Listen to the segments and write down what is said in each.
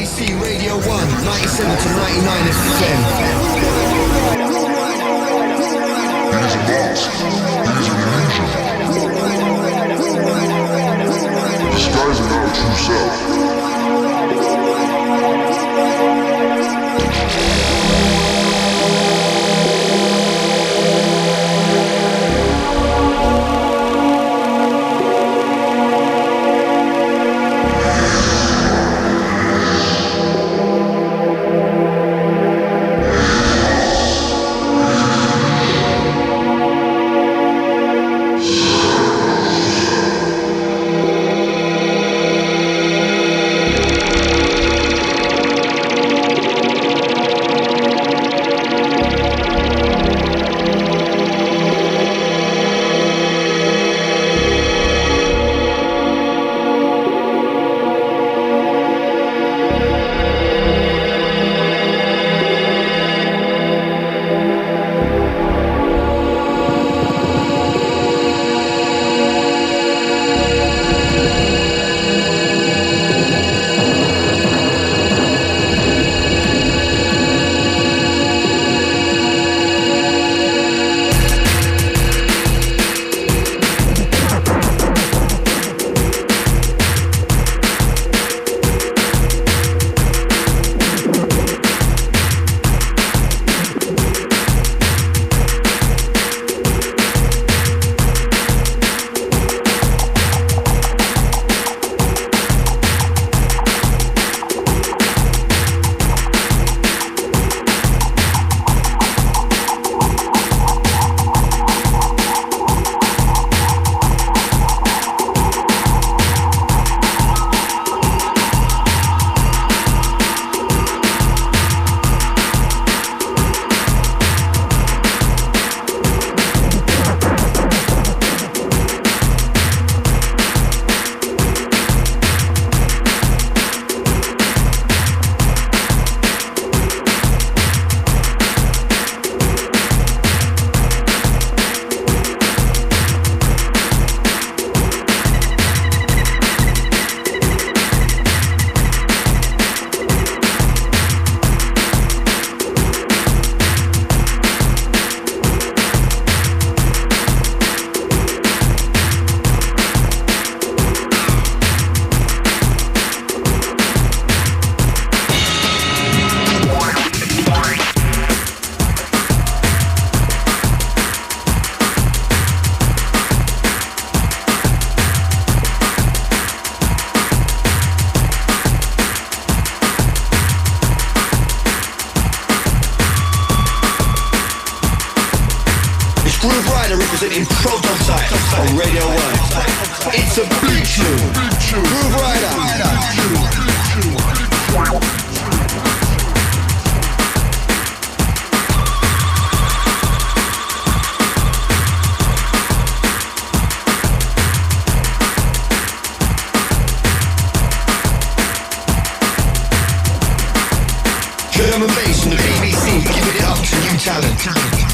BBC Radio 1, 97 to 99 FM. It is a mask. It is an illusion. Disguising our true self. Grooverider representing Prototype on Radio 1. It's a big tune. Grooverider. German bass from the BBC, giving it up to new talent.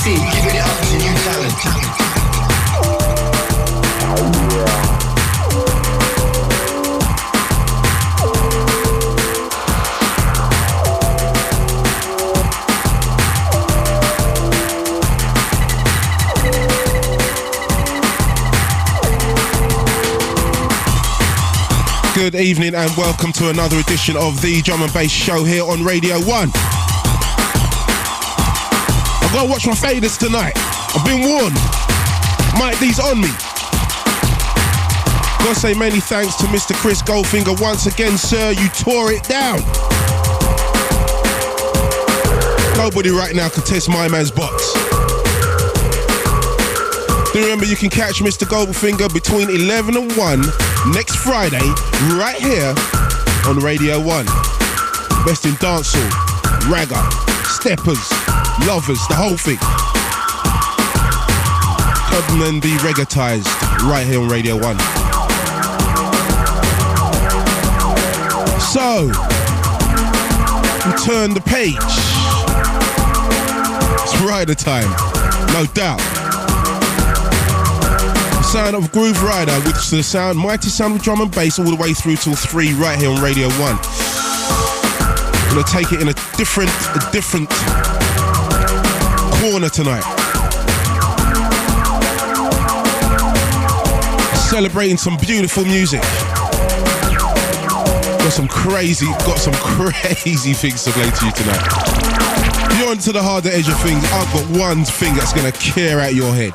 scene, giving it up to new talent. Good evening and welcome to another edition of the Drum and Bass Show here on Radio 1. I've got to watch my faders tonight. I've been warned. Mike D's on me. Gotta say many thanks to Mr. Chris Goldfinger once again, sir. You tore it down. Nobody right now can test my man's box. Do remember you can catch Mr. Goldfinger between 11 and 1 next Friday, right here on Radio 1. Best in dancehall, ragga, steppers, lovers, the whole thing. Come and be reggaetized right here on Radio 1. So, we turn the page. It's rider time, no doubt. Sound of Grooverider with the sound, mighty sound of drum and bass all the way through till 3 right here on Radio 1. I'm gonna take it in a different corner tonight. Celebrating some beautiful music. Got some crazy things to play to you tonight. If you're onto the harder edge of things, I've got one thing that's gonna clear out your head.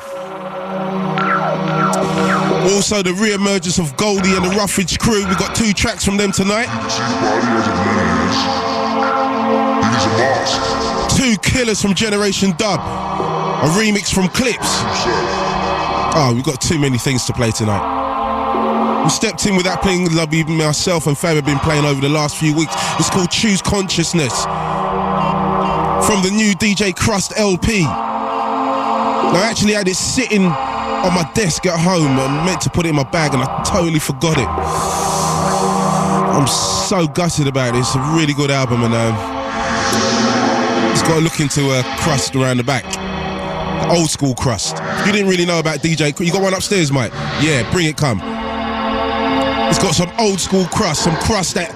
Also, the re-emergence of Goldie and the Rufige crew. We've got 2 tracks from them tonight. 2 killers from Generation Dub. A remix from Clips. Oh, we've got too many things to play tonight. We stepped in without playing lovely myself and Fabio have been playing over the last few weeks. It's called Choose Consciousness. From the new DJ Krust LP. Now, I actually had it sitting on my desk at home. I meant to put it in my bag and I totally forgot it. I'm so gutted about it. It's a really good album and it's got to look into Krust around the back. Old school Krust. You didn't really know about DJ. You got one upstairs, mate? Yeah, bring it, come. It's got some old school Krust, some Krust that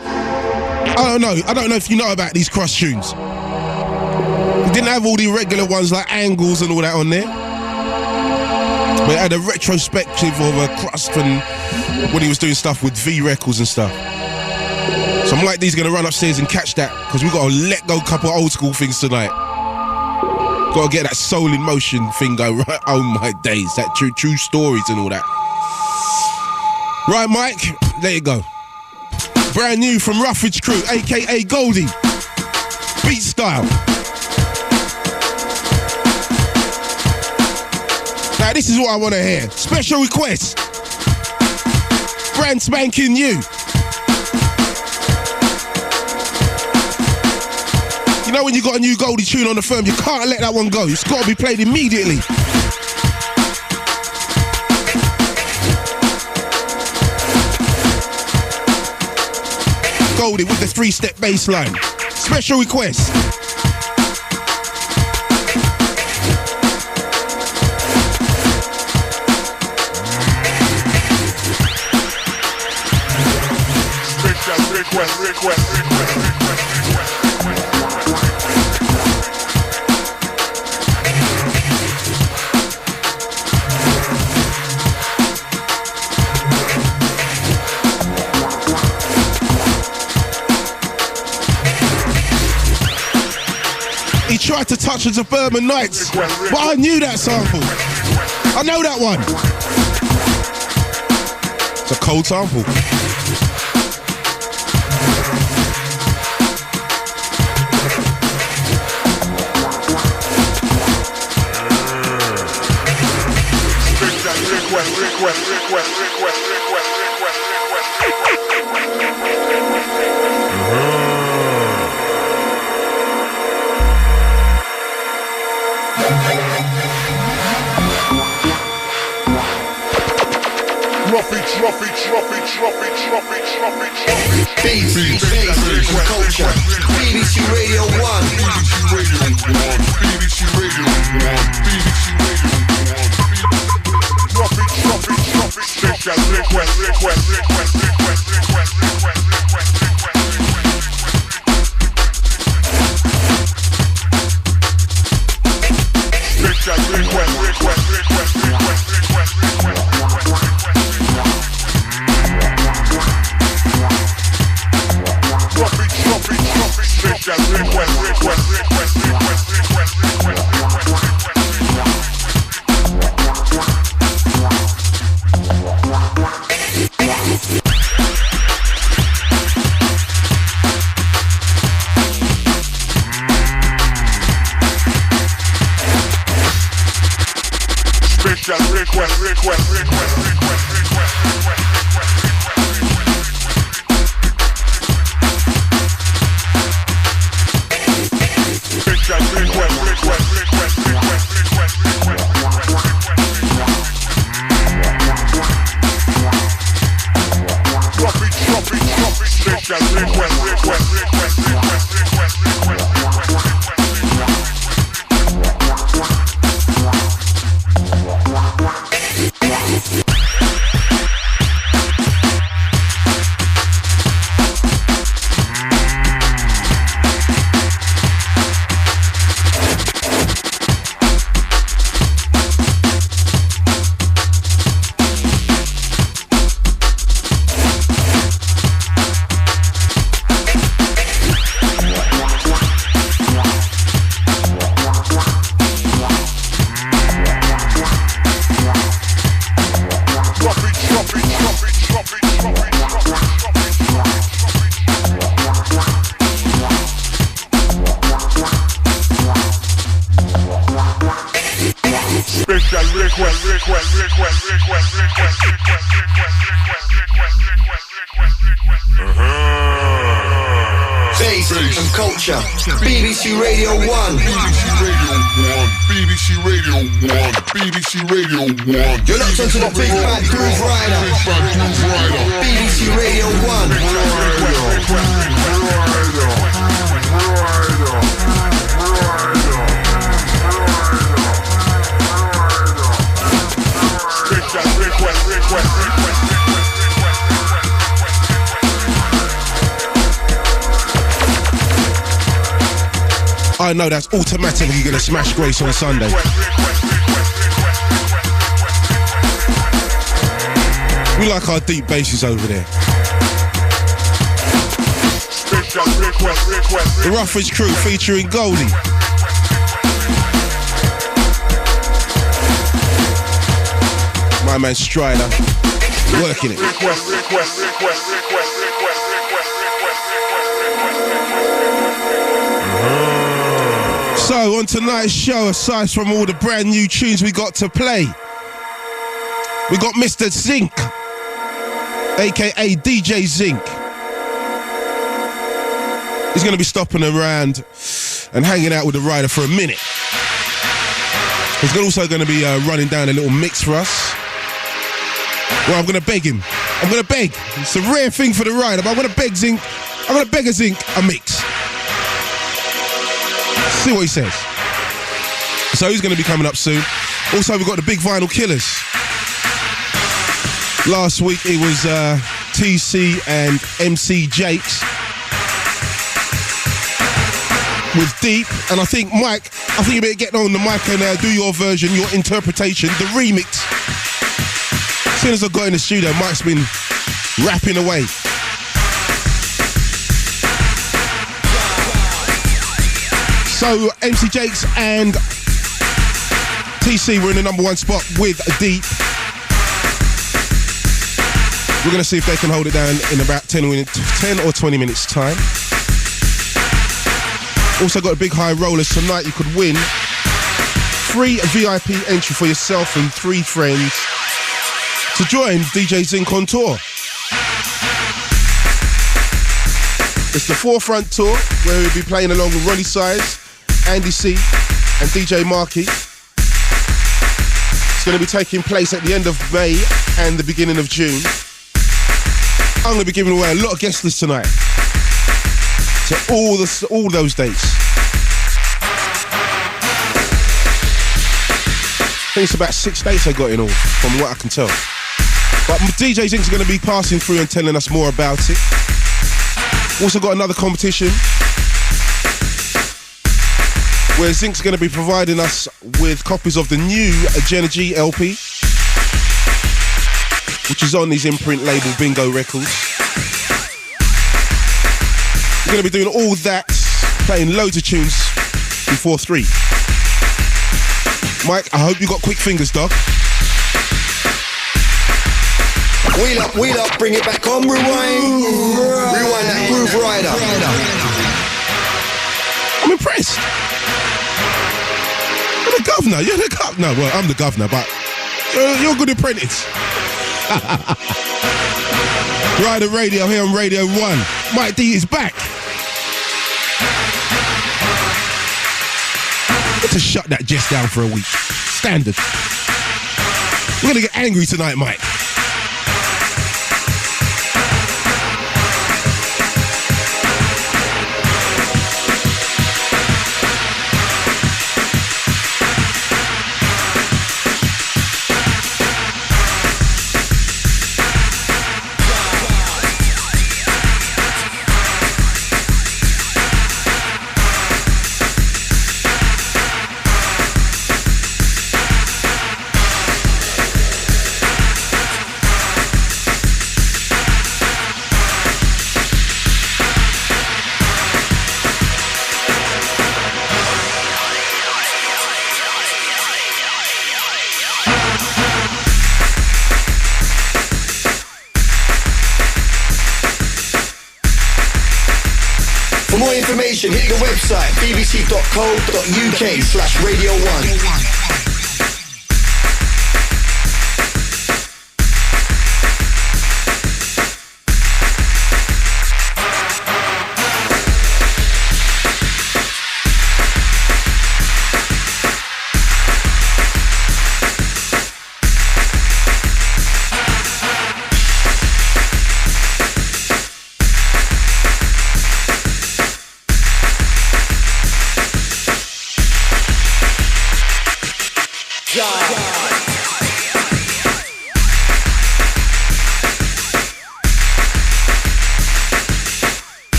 I don't know if you know about these Krust tunes. It didn't have all the regular ones like angles and all that on there. But it had a retrospective of Krust and when he was doing stuff with V Records and stuff. So I'm like, these going to run upstairs and catch that because we've got to let go a couple of old school things tonight. Got to get that soul in motion thing going right. Oh my days, that true stories and all that. Right, Mike, there you go. Brand new from Rufige crew, aka Goldie. Beat style. Now this is what I want to hear. Special request. Brand spanking new. You know when you got a new Goldie tune on the firm, you can't let that one go. It's got to be played immediately. Goldie with the 3-step bass line. Special request. Request. He tried to touch the Suburban Nights, but I knew that sample. I know that one. It's a cold sample. Beats, culture. BBC Radio 1. BBC Radio 1. BBC Radio 1. BBC Radio 1. BBC Radio 1. BBC Radio 1. You're locked onto the Big Bad Grooverider. BBC Radio 1. I know that's automatically going to smash Grace on Sunday. We like our deep basses over there. The Rufige crew featuring Goldie. My man Strider, working it. So on tonight's show, aside from all the brand new tunes we got to play, we got Mr. Zinc, aka DJ Zinc. He's going to be stopping around and hanging out with the rider for a minute. He's also going to be running down a little mix for us. Well, I'm going to beg him. I'm going to beg. It's a rare thing for the rider, but I'm going to beg Zinc. I'm going to beg a Zinc a mix. See what he says. So he's going to be coming up soon. Also, we've got the big vinyl killers. Last week it was TC and MC Jakes with Deep, and I think Mike, you better get on the mic and do your version, your interpretation, the remix. As soon as I got in the studio, Mike's been rapping away. So MC Jakes and TC were in the number one spot with Deep. We're going to see if they can hold it down in about 10 or 20 minutes time. Also got a big high rollers tonight. You could win free VIP entry for yourself and 3 friends to join DJ Zinc on tour. It's the Forefront tour where we'll be playing along with Ronnie Size, Andy C and DJ Markey. It's going to be taking place at the end of May and the beginning of June. I'm going to be giving away a lot of guest lists tonight to all those dates. I think it's about 6 dates I got in all, from what I can tell. But DJ Zinc's going to be passing through and telling us more about it. Also got another competition where Zinc's going to be providing us with copies of the new Jenna G LP, which is on his Imprint label Bingo Records. We're going to be doing all that, playing loads of tunes before 3. Mike, I hope you got quick fingers, dog. Wheel up, bring it back on, rewind that Grooverider. I'm impressed. You're the governor, Well, I'm the governor, but You're a good apprentice. Rider Radio here on Radio 1. Mike D is back. To shut that Jess down for a week. Standard. We're gonna get angry tonight, Mike. For more information, hit the website bbc.co.uk/Radio1.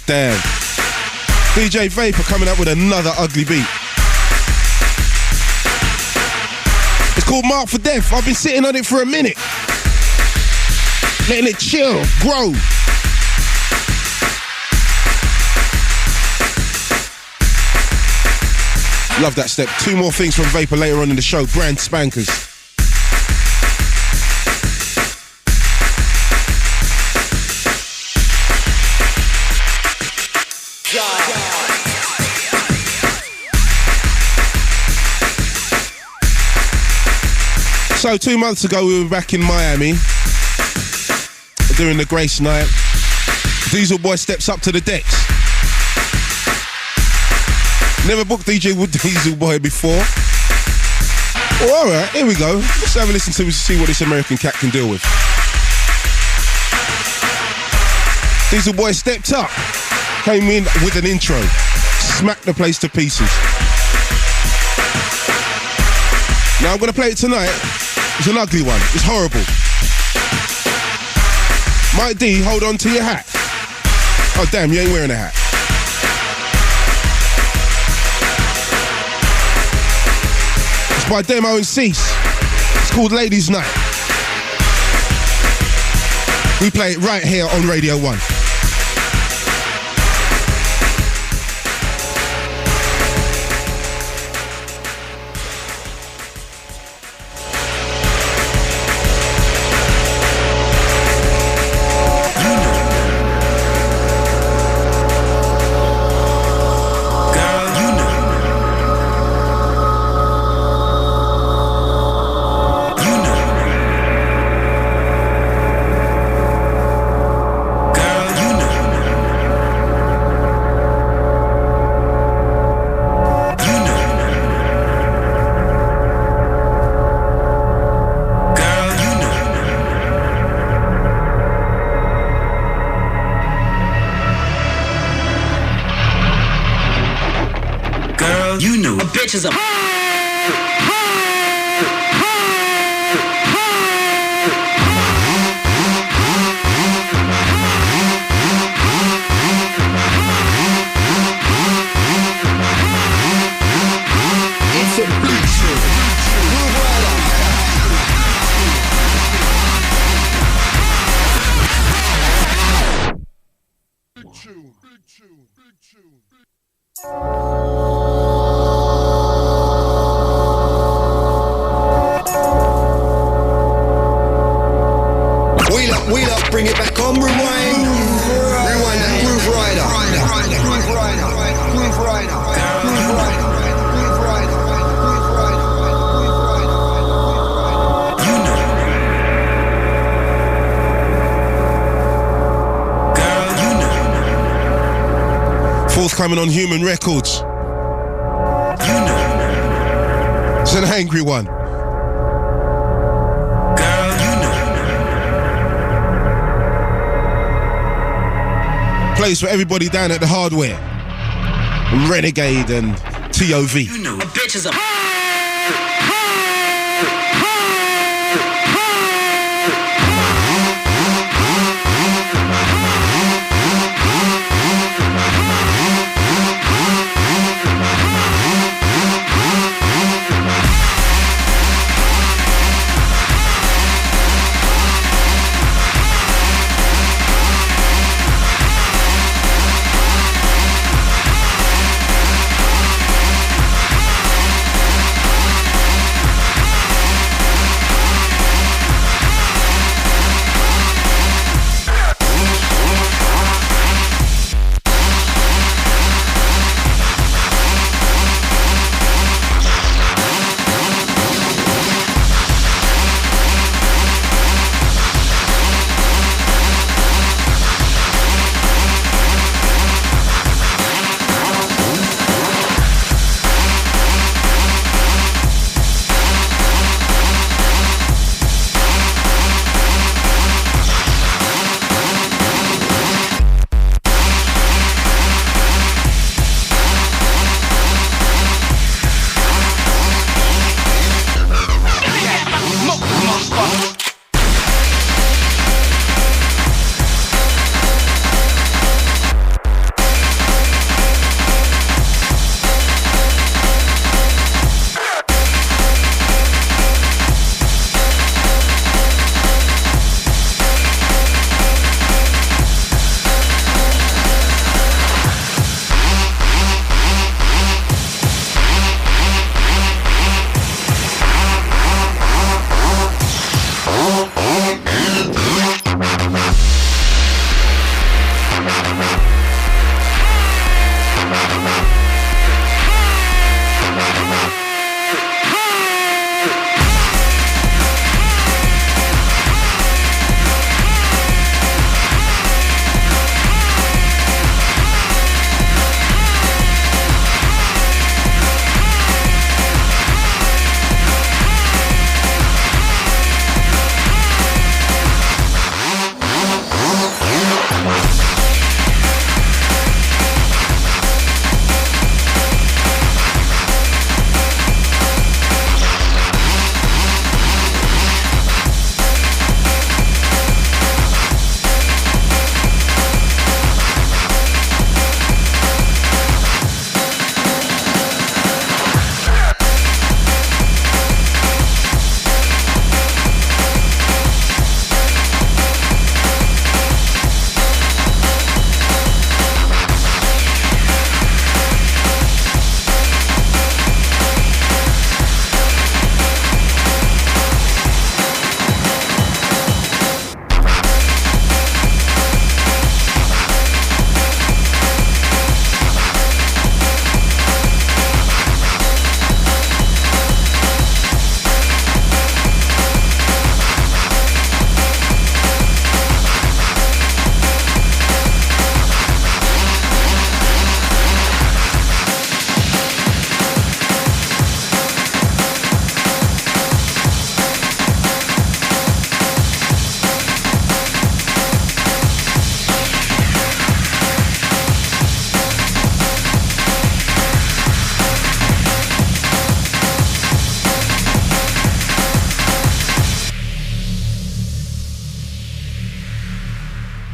Damn. DJ Vapour coming up with another ugly beat. It's called Mark for Death. I've been sitting on it for a minute. Letting it chill, grow. Love that step. 2 more things from Vapour later on in the show. Brand spankers. So 2 months ago we were back in Miami doing the Grace night. Diesel Boy steps up to the decks. Never booked DJ with Diesel Boy before. Well, alright, here we go. Let's have a listen to see what this American cat can deal with. Diesel Boy stepped up, came in with an intro, smacked the place to pieces. Now I'm gonna play it tonight. It's an ugly one. It's horrible. Mike D, hold on to your hat. Oh damn, you ain't wearing a hat. It's by Demo and Cease. It's called Ladies Night. We play it right here on Radio 1. Girl, bitches up. It's a bleacher. Grooverider. Big tune, big tune, big tune, big Wheel up, bring it back on, rewind that Grooverider. Forthcoming on Human Records. It's an angry one. Plays for everybody down at the Hardware, and Renegade and TOV. You know, bitches up.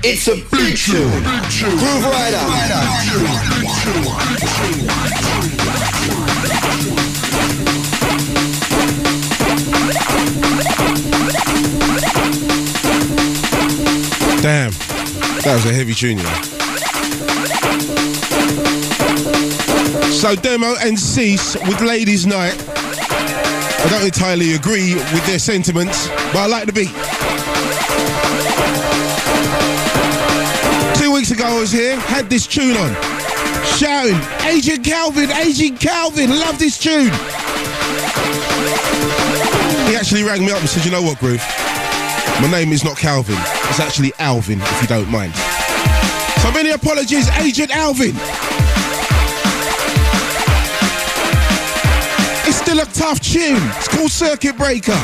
It's a big tune. Grooverider. Damn, that was a heavy tune, you know. So Demo and Cease with Ladies Night. I don't entirely agree with their sentiments, but I like the beat. 2 weeks ago I was here, had this tune on, shouting, Agent Calvin, love this tune. He actually rang me up and said, you know what, Groove? My name is not Calvin, it's actually Alvin, if you don't mind. So many apologies, Agent Alvin. It's still a tough tune. It's called Circuit Breaker.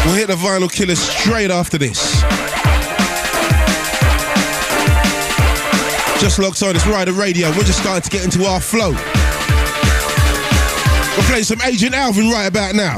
We'll hit the Vinyl Killer straight after this. Just locked on, it's Rider Radio. We're just starting to get into our flow. We're playing some Agent Alvin right about now.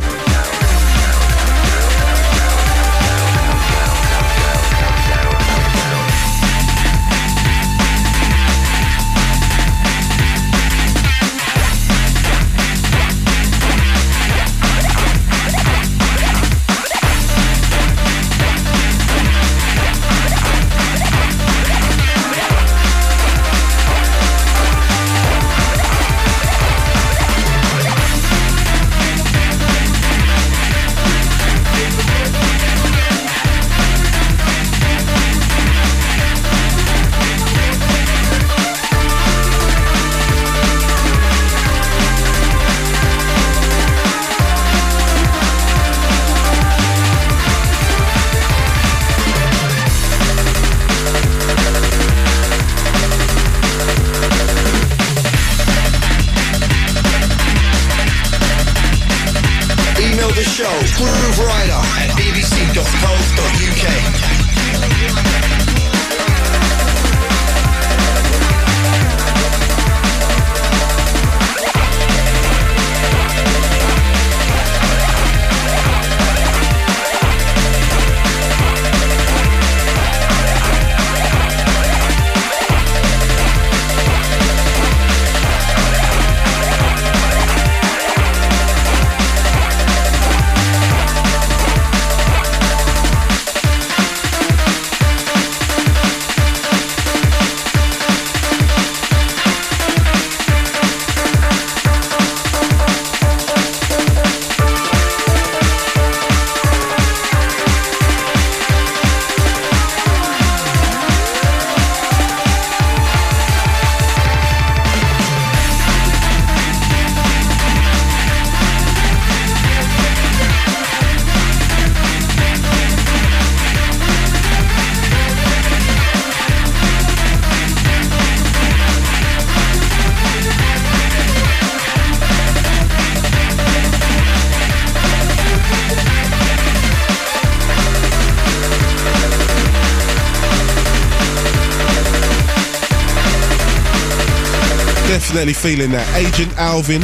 Definitely feeling that. Agent Alvin.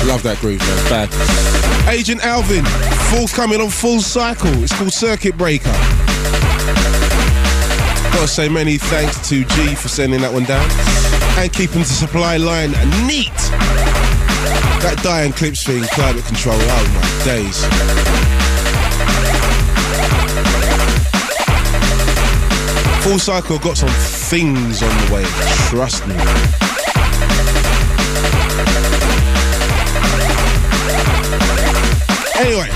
Love that groove, man. Bad. Agent Alvin, forthcoming on Full Cycle. It's called Circuit Breaker. Gotta say many thanks to G for sending that one down and keeping the supply line neat. That Diane Clips thing, climate control, oh my days. Full Cycle got some things on the way, trust me. Anyway,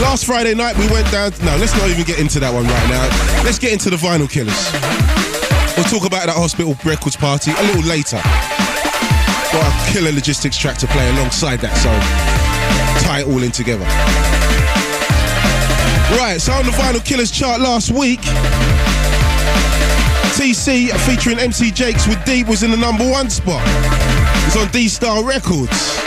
last Friday night we went down, no, let's not even get into that one right now. Let's get into the Vinyl Killers. We'll talk about that Hospital Records party a little later. Got a killer logistics track to play alongside that, so tie it all in together. Right, so on the Vinyl Killers chart last week, TC featuring MC Jakes with Deep was in the #1 spot. It's on D-Star Records.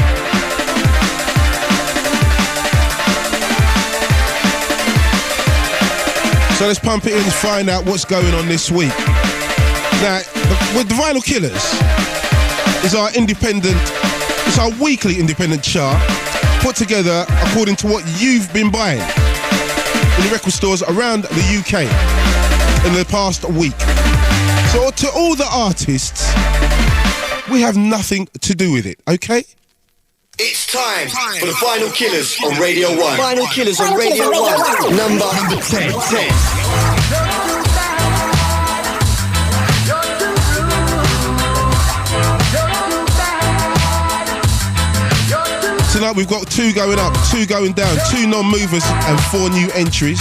So let's pump it in and find out what's going on this week. Now, with the Vinyl Killers, it's our weekly independent chart put together according to what you've been buying in the record stores around the UK in the past week. So to all the artists, we have nothing to do with it, okay? It's time for the Vinyl Killers on Radio 1. Vinyl Killers on Radio 1. Number 10. Tonight we've got 2 going up, 2 going down, 2 non-movers and 4 new entries.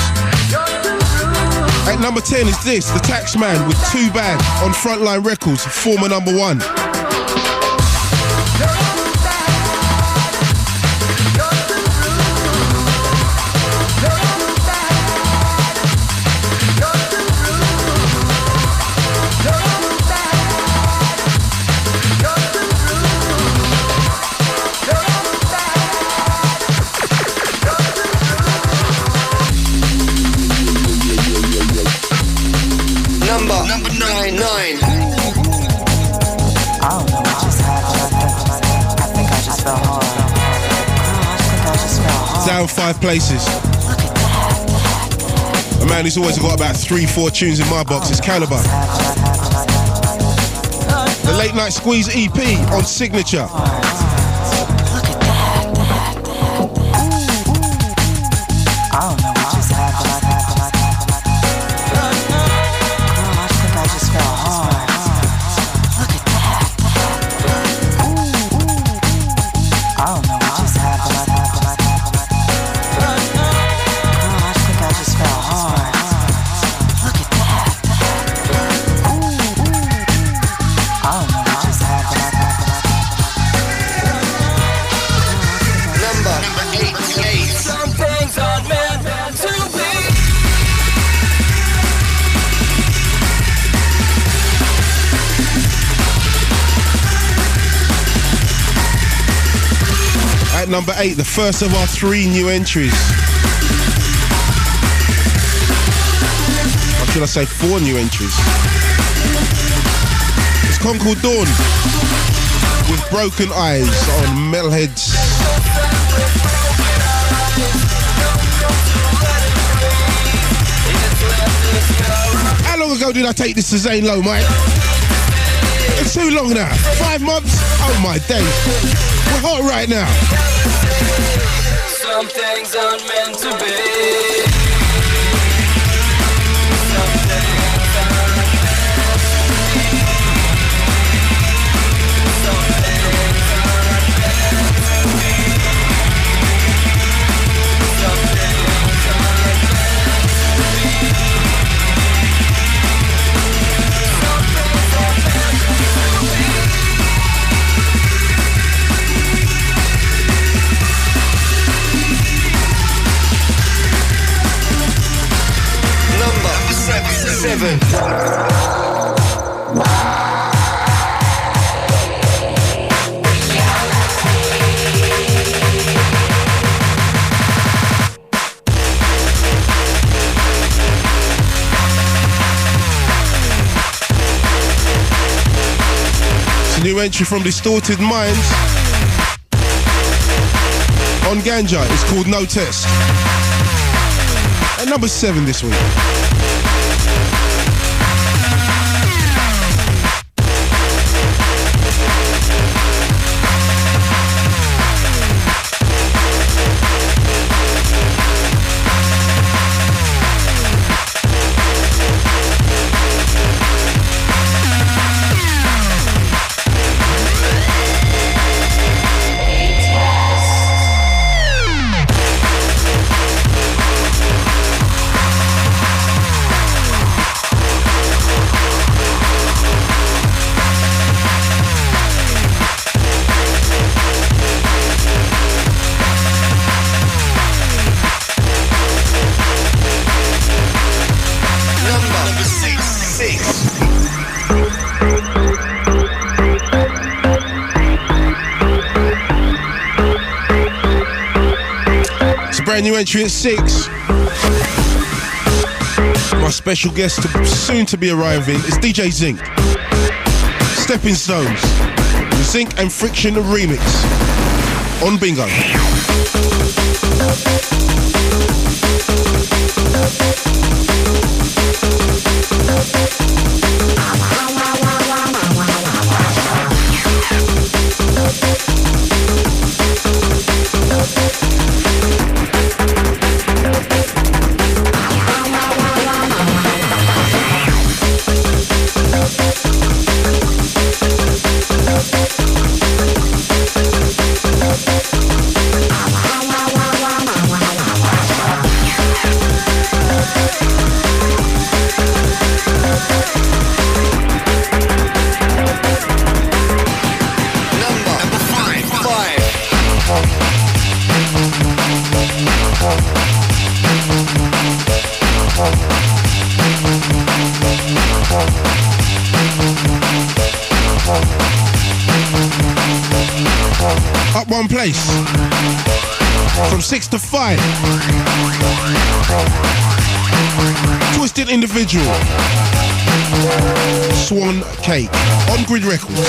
At number 10 is this, the Taxman with 2 Bad on Frontline Records, former #1. Number 9. I don't know what just happened. I think I just fell hard. Down 5 places. A man who's always got about 3-4 tunes in my box is Calibre. The Late Night Squeeze EP on Signature. I don't know what just happened. Number 8, the first of our 3 new entries. Or should I say 4 new entries? It's Concord Dawn with Broken Eyes on Metalheadz. How long ago did I take this to Zane Lowe, mate? It's too long now. 5 months? Oh my days. We're hot right now. Some things aren't meant to be. Some things aren't meant to be. Some things aren't meant to be. Some things aren't meant to be. Some things aren't meant to be. Seven. It's a new entry from Distorted Minds on Ganja. It's called No Test. At number 7 this week. Brand new entry at 6. My special guest soon to be arriving is DJ Zinc. Stepping Stones. The Zinc and Friction remix on Bingo. One place from 6 to 5. Twisted Individual, Swan Cake on Grid Records.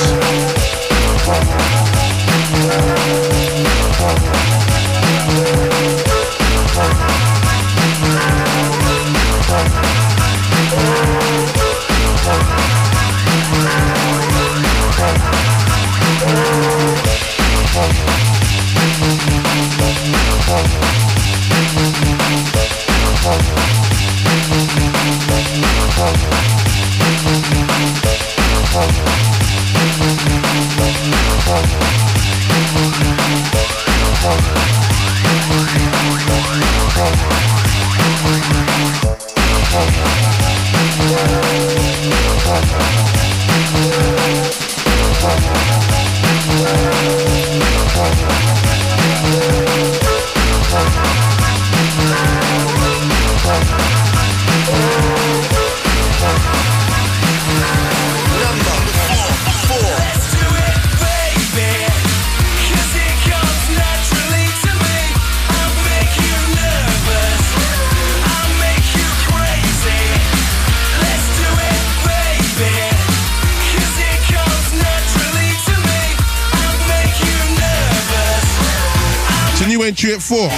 Entry at 4.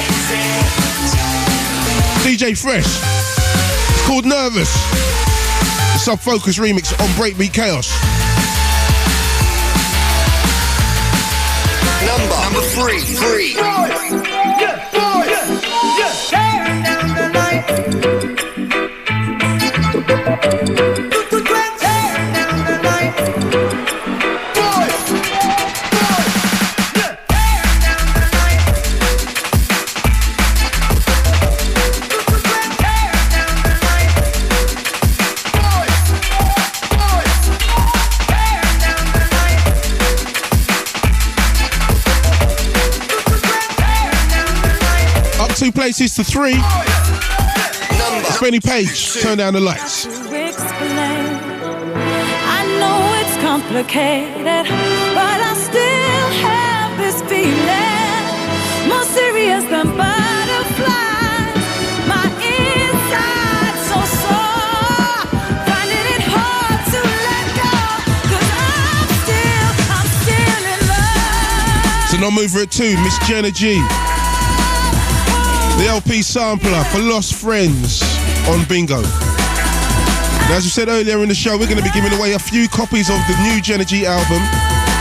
DJ Fresh. It's called Nervous. The Sub-Focus remix on Breakbeat Kaos. Number 3. Tearing down the night. Tearing down the night. Two places to 3. Benny Page, turn down the lights. To explain, I know it's complicated, but I still have this feeling, more serious than butterflies. My inside so sore, finding it hard to let go, 'cause I'm still in love. So non-mover at 2, Miss Jenna G. The LP sampler for Lost Friends on Bingo. Now, as we said earlier in the show, we're going to be giving away a few copies of the new Jenna G album.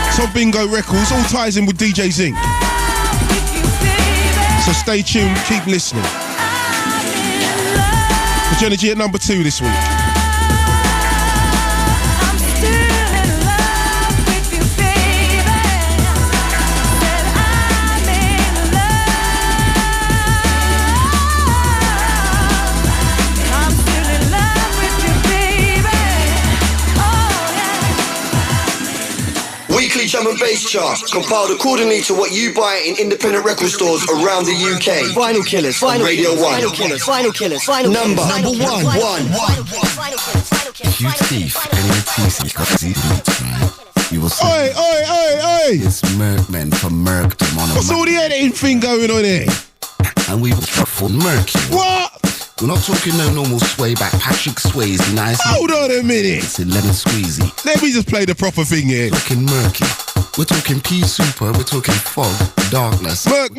It's on Bingo Records, all ties in with DJ Zinc. So stay tuned, keep listening. For Jenna G at number 2 this week. Weekly drum and bass chart, compiled accordingly to what you buy in independent record stores around the UK. Vinyl Killers on Radio 1. Vinyl Killers. Number 1. You thief, and you thief, you will see. Oi! It's Merkman from Merkdom on a What's all the editing thing going on here? and we will for murky. What? We're not talking no normal sway back, Patrick Swayze, nice. Hold on a minute. It's a lemon squeezy. Let me just play the proper thing here. We're talking murky. We're talking pea super. We're talking fog, darkness. Murk.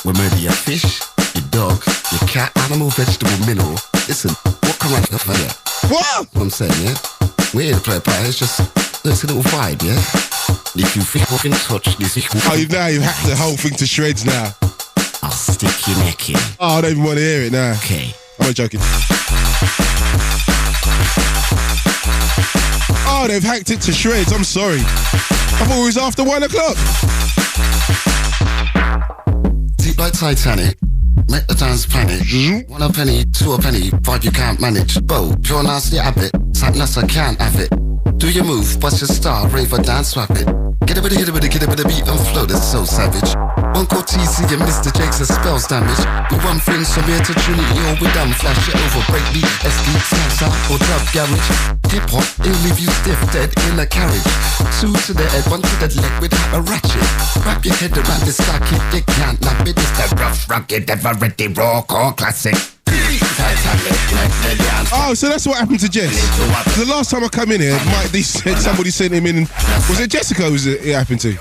We're murder your fish, your dog, your cat, animal, vegetable, mineral. Listen, what come out of fire? What? I'm saying, yeah? We're here to play a part. It's just, it's a little vibe, yeah? If you fucking touch this, Oh, now you've hacked the whole thing to shreds now. I'll stick your neck in. Oh, I don't even want to hear it now. Okay. I'm not joking. Oh, they've hacked it to shreds. I'm sorry. I thought it was after 1 o'clock. Deep like Titanic. Make the dance panic. 1 a penny, 2 a penny, 5 you can't manage. Bow, pure nasty habit. Sadness I can't have it. Do your move, bust your star, rave or dance, swap it. Get a bit of beat and flow, that's so savage. One call TC and Mr. Jakes has spells damage. We one friends from here to Trinity, all we done. Flash it over, breakbeat, SD, salsa, or dub garage. Hip hop, it'll leave you stiff dead in a carriage. 2 to the head, 1 to the leg with a ratchet. Wrap your head around this stock, if you can't nab it. It's the rough, rugged, ever ready, raw, core classic. Oh, so that's what happened to Jess. The last time I come in here, Mike D said somebody sent him in. Was it Jessica? Was it happened to?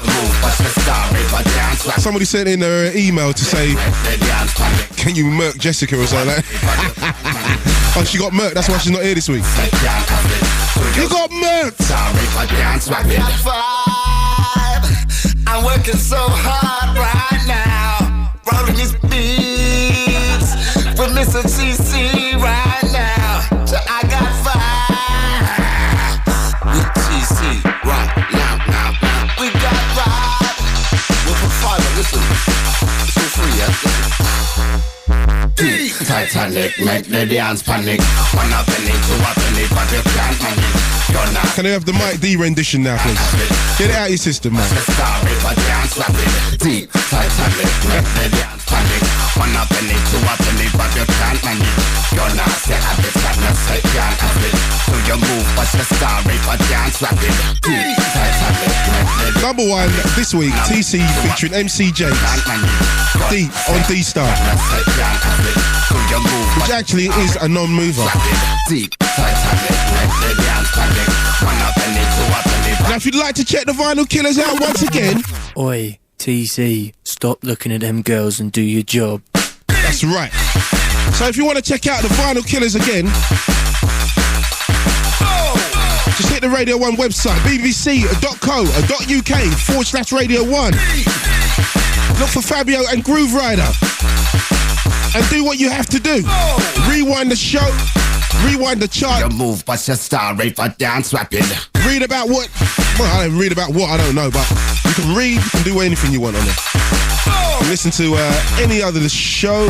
Somebody sent in her email to say, "Can you murk Jessica or something like that?" Oh, she got murked. That's why she's not here this week. You got murked. I'm working so hard right now, rolling these beats with Mr. TC right now. So I got fire with TC right now. We got fire. We'll put fire, listen. It's all free, yeah? Listen. Titanic, make the dance panic. 1 a penny, 2 a penny, but you can't panic. Can I have the Mike D rendition now, please? Get it out of your system, man. Deep, Titanic, make the dance panic. 1 a penny, 2 a penny, but you can't manage. You're nasty habit, sadness, I can't have it. Do your move, but your star rate, but dance rapid. Deep, Titanic, make the Number 1 this week, TC featuring MC Jakes. Deep on D-Star. Which actually is a non-mover. Deep, Titanic, make the dance panic. 1 a penny, 2 a penny. Now, if you'd like to check the Vinyl Killers out once again, Oi, TC, stop looking at them girls and do your job. that's right. So if you want to check out the Vinyl Killers again, just hit the Radio 1 website, bbc.co.uk/Radio 1. Look for Fabio and Grooverider. And do what you have to do. Rewind the show, rewind the chart. Your move, but your star rate for dance rapid. Read about what? Well, I don't read about what, I don't know, but you can read, you can do anything you want on it. And listen to any other show.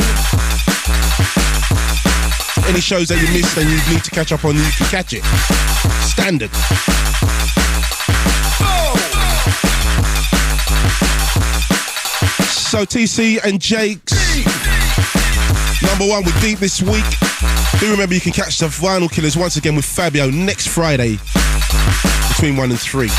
Any shows that you missed and you need to catch up on, you can catch it. Standard. So TC and Jakes, number 1 with Deep this week. Do remember you can catch the Vinyl Killers once again with Fabio next Friday between 1 and 3.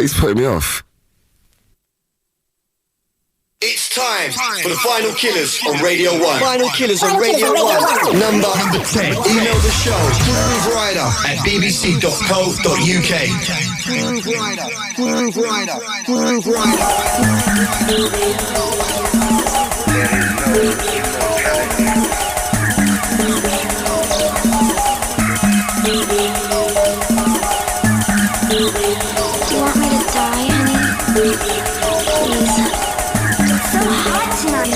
He's putting me off. It's time for the Final Killers on Radio 1. Final Killers on Radio 1. Number 10. Email the show, grooverider@bbc.co.uk. Grooverider. Do you want me to die, honey? Please. It's so hot tonight.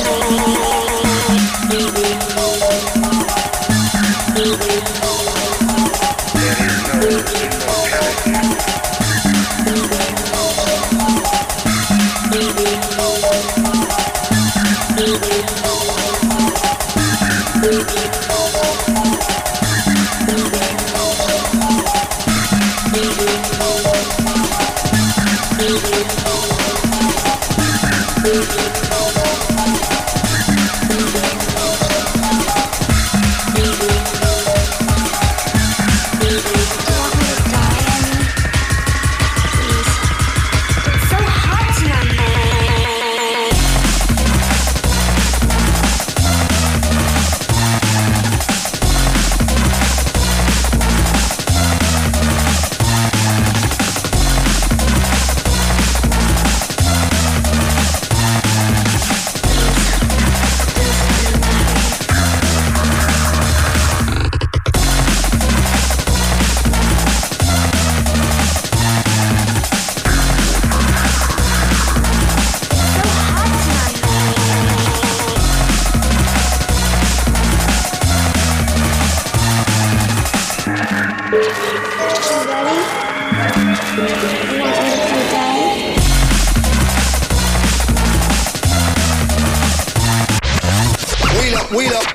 Wheel up,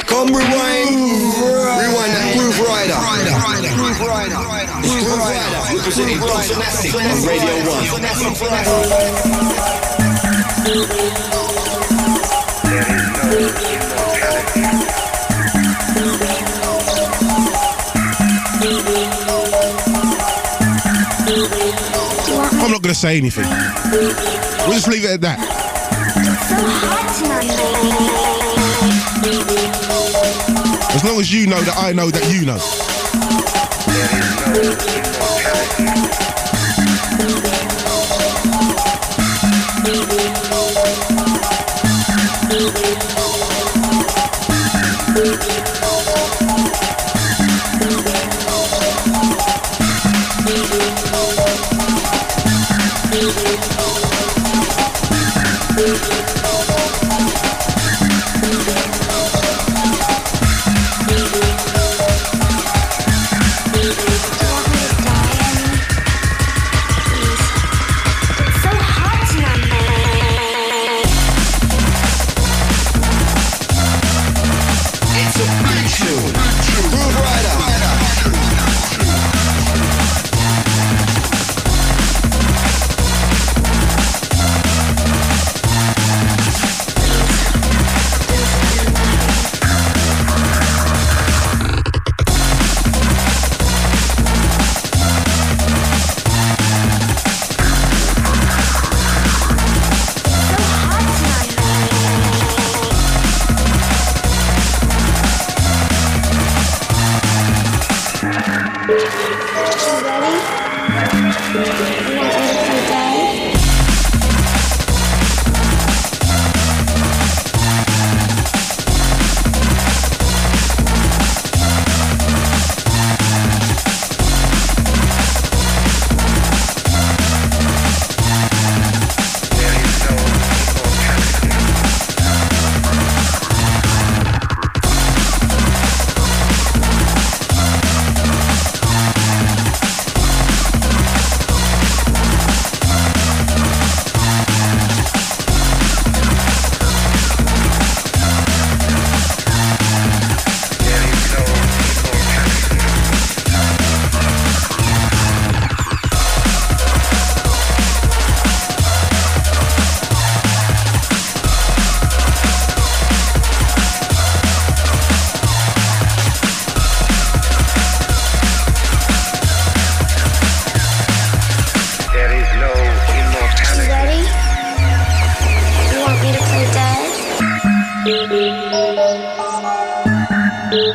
come rewind that Grooverider. Grooverider, representing Doxonastic on Radio 1. I'm not going to say anything. We'll just leave it at that. As long as you know that I know that you know.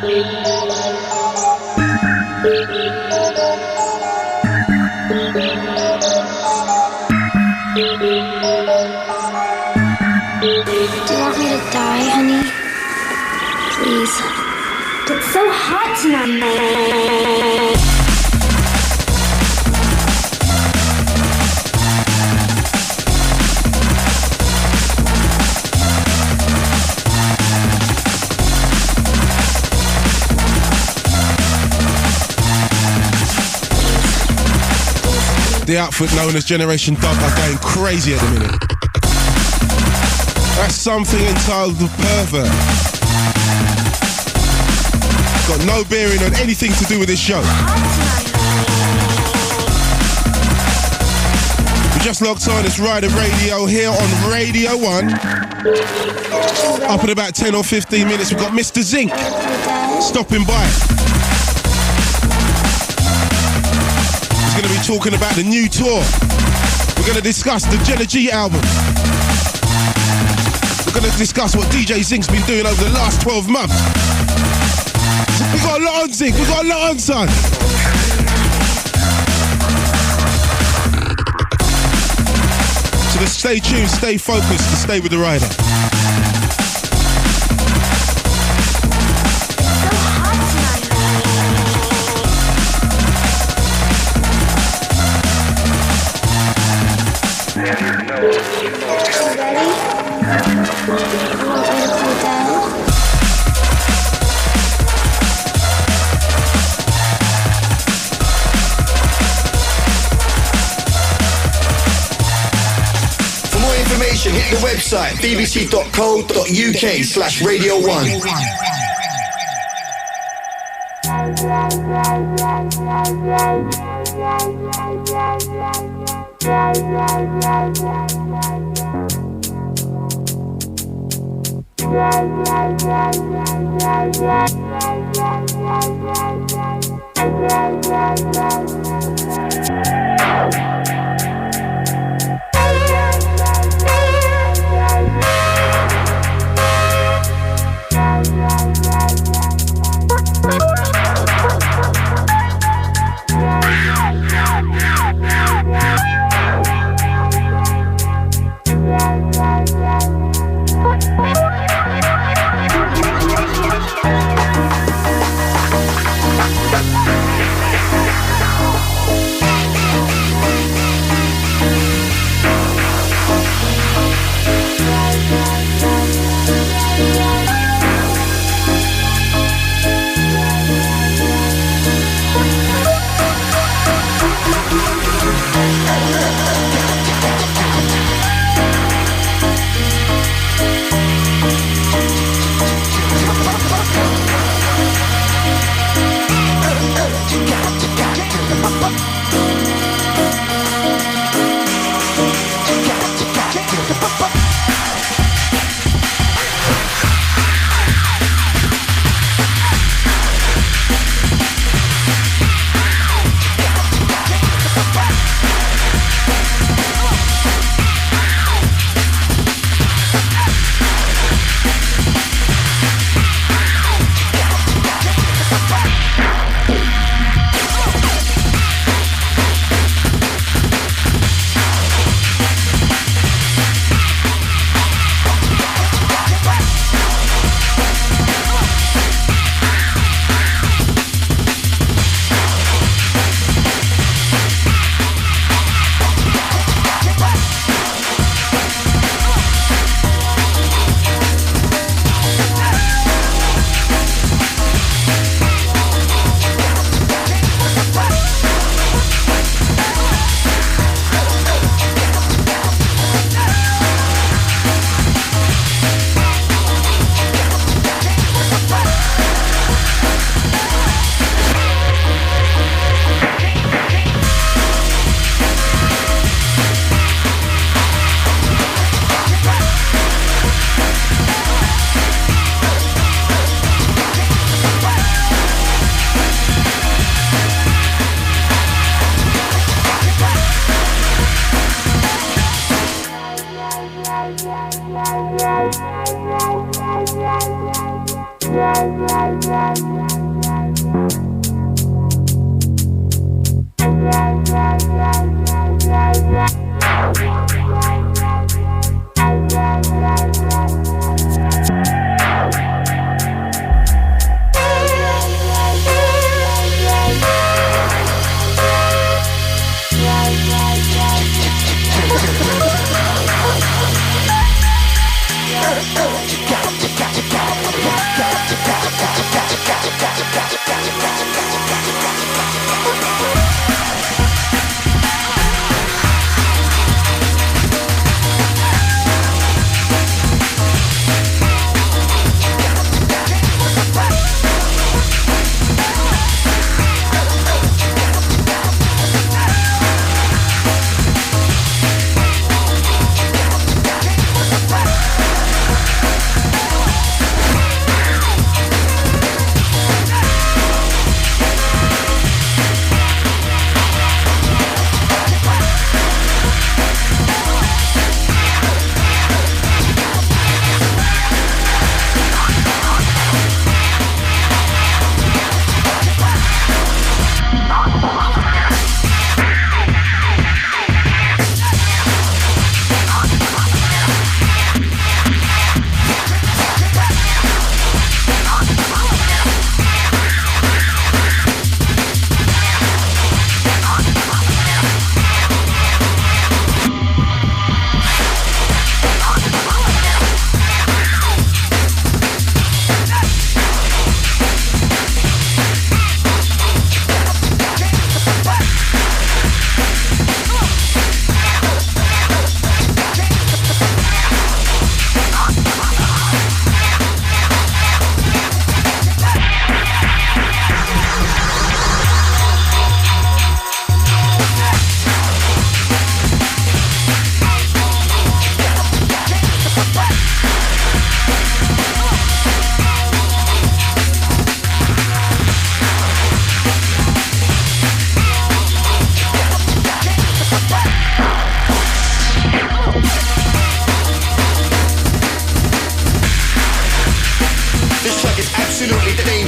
Do you want me to die, honey? Please. It's so hot tonight. The outfit known as Generation Dub are going crazy at the minute. That's something entitled the Pervert. Got no bearing on anything to do with this show. We just locked on, it's Rider Radio here on Radio 1. Up in about 10 or 15 minutes, we've got Mr. Zinc stopping by. He's going to be talking about the new tour. We're going to discuss the Jenna G album. We're going to discuss what DJ Zinc's been doing over the last 12 months. We got a lot on, Zinc. We got a lot on, son. So let's stay tuned, stay focused, and stay with the rider. Hit the website bbc.co.uk/Radio1.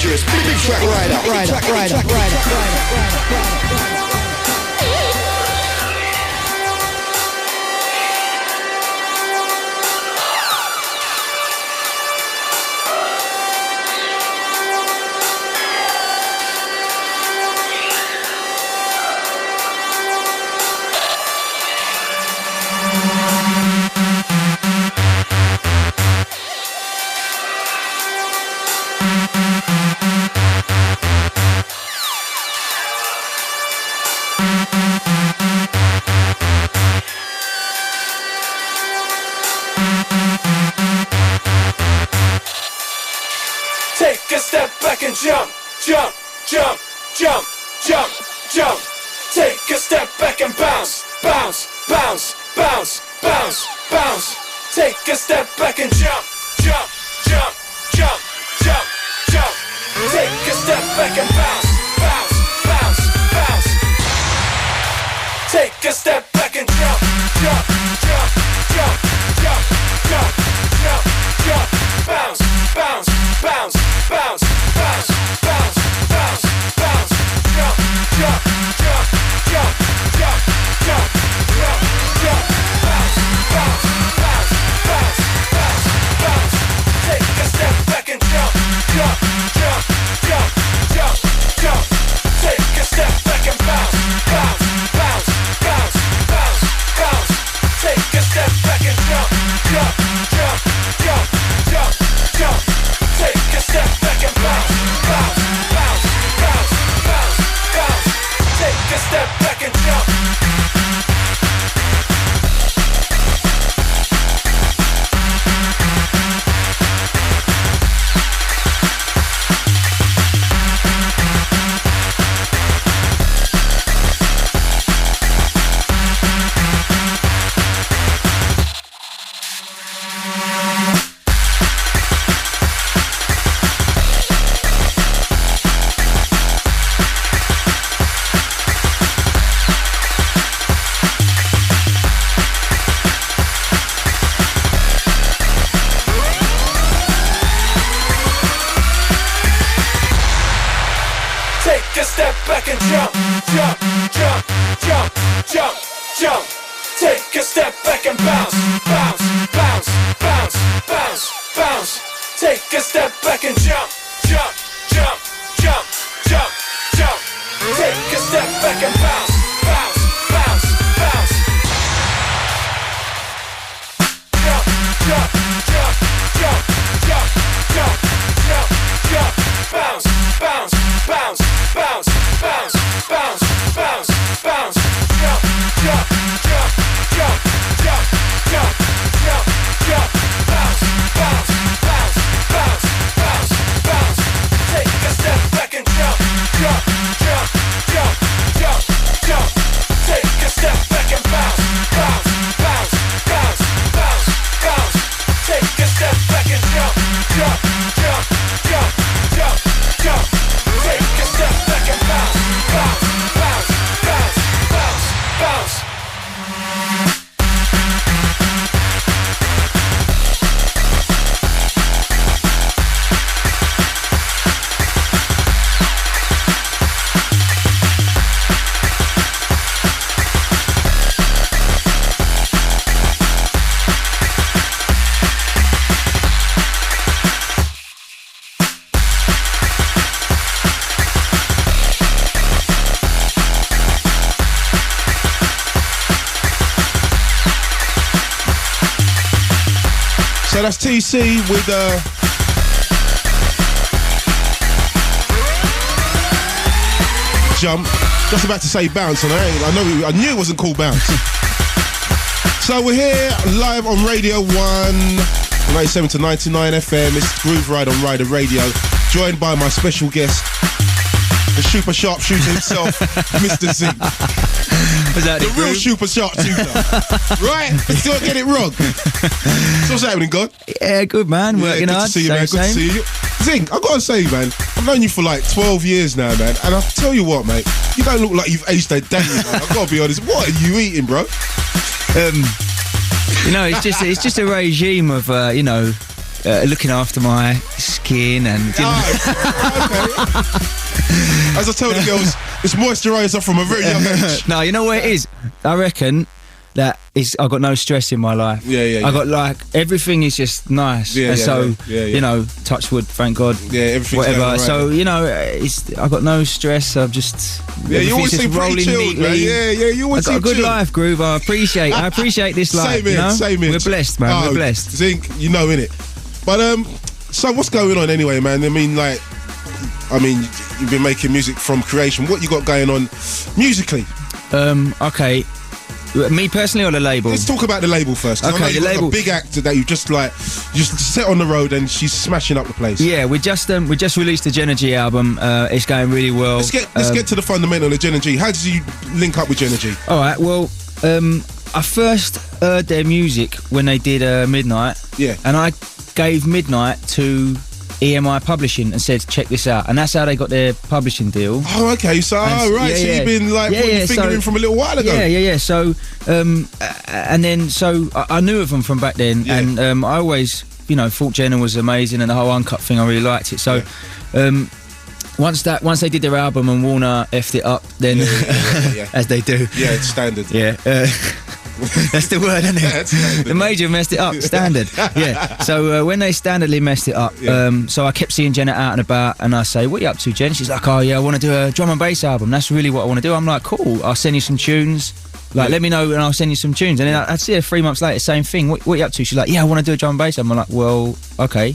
dangerous. Big track rider. Take a step back and jump, jump, jump, jump, jump, jump. Take a step back and bounce, bounce, bounce, bounce, bounce, bounce. Take a step back and jump, jump, jump, jump, jump, jump. Take a step back and bounce, bounce, bounce, bounce. Take a step back and jump, jump, jump, jump, jump, jump, jump, jump. Bounce, bounce, bounce, bounce, bounce, bounce, bounce, bounce. Jump, jump, jump, jump, jump, jump, jump, jump. Bounce, bounce, bounce, bounce, bounce, bounce. Take a step back and jump, jump, jump, jump, jump, jump. Take a step back and bounce, bounce, bounce, bounce, bounce, bounce. Take a step back and jump, jump, jump, jump, jump, jump. Take a step back and bounce, bounce, bounce, bounce, bounce, bounce. Take a step back and jump. Take a step back and jump, jump, jump, jump, jump, jump. Take a step back and bounce, bounce, bounce, bounce, bounce, bounce. Take a step back and jump, jump, jump, jump, jump, jump. Take a step back and bounce, bounce, bounce, bounce. Jump, jump, jump, jump, jump, jump, jump, jump. Bounce, bounce, bounce, bounce, bounce, bounce, bounce, bounce. Jump, jump, jump, jump, jump, jump, jump, jump. Bounce, bounce, bounce, bounce, bounce, bounce. Take a step back and jump, jump, jump, jump, jump, jump. Take a step back and bounce, bounce, bounce, bounce, bounce, bounce. Take a step back and jump, jump, jump, jump, jump, jump. Take a step back and bounce, bounce, bounce, bounce, bounce, bounce. So that's TC with jump. Just about to say bounce, and I knew it wasn't called bounce. So we're here live on Radio 1, 97 to 99 FM. It's Grooverider on Rider Radio, joined by my special guest, the super sharpshooter himself, Mr. Zinc. Was that the real super sharpshooter? Right? Let's not get it wrong. So what's happening, God? Yeah, good man. Working good hard. To see you, man. Good to see you. Zinc, I've got to say, man, I've known you for like 12 years now, man, and I'll tell you what, mate, you don't look like you've aged a day, man. I've got to be honest. What are you eating, bro? You know, it's just a regime of, looking after my skin and. You know. Okay. As I tell the girls, it's moisturiser from a very young age. No, you know what it is? I reckon that I've got no stress in my life. Yeah. I got like everything is just nice. Yeah, and so yeah. you know, touch wood, thank God. Yeah, everything's whatever. going right. So you know, I got no stress. I'm just you always seem pretty chilled, man. Yeah, you always I got seem a good chilled. life, Groove. I appreciate this life. Same here, you know? same here. We're blessed, man. We're blessed. Zinc, you know, innit? But so what's going on anyway, man? I mean, you've been making music from creation. What you got going on musically? Okay. Me personally or the label? Let's talk about the label first. Okay, the label. A big actor that you just set on the road and she's smashing up the place. Yeah, we just released the Jenna G album. It's going really well. Let's get to the fundamental of Jenna G. How did you link up with Jenna G? All right. Well, I first heard their music when they did Midnight. Yeah. And I gave Midnight to EMI Publishing and said, check this out. And that's how they got their publishing deal. Oh, okay. So, right. So you've been like putting your finger in from a little while ago. Yeah. So, and then, I knew of them from back then. Yeah. And I always, thought Jenna was amazing and the whole Uncut thing, I really liked it. So, once they did their album and Warner effed it up, then, yeah. as they do. Yeah, it's standard. Yeah. That's the word, isn't it? The major messed it up. Standard. Yeah. So when they standardly messed it up, so I kept seeing Jenna out and about, and I say, "What are you up to, Jen?" She's like, "Oh yeah, I want to do a drum and bass album. That's really what I want to do." I'm like, "Cool. I'll send you some tunes. Let me know, and I'll send you some tunes." And then I see her 3 months later, same thing. What are you up to? She's like, "Yeah, I want to do a drum and bass album." I'm like, "Well, okay.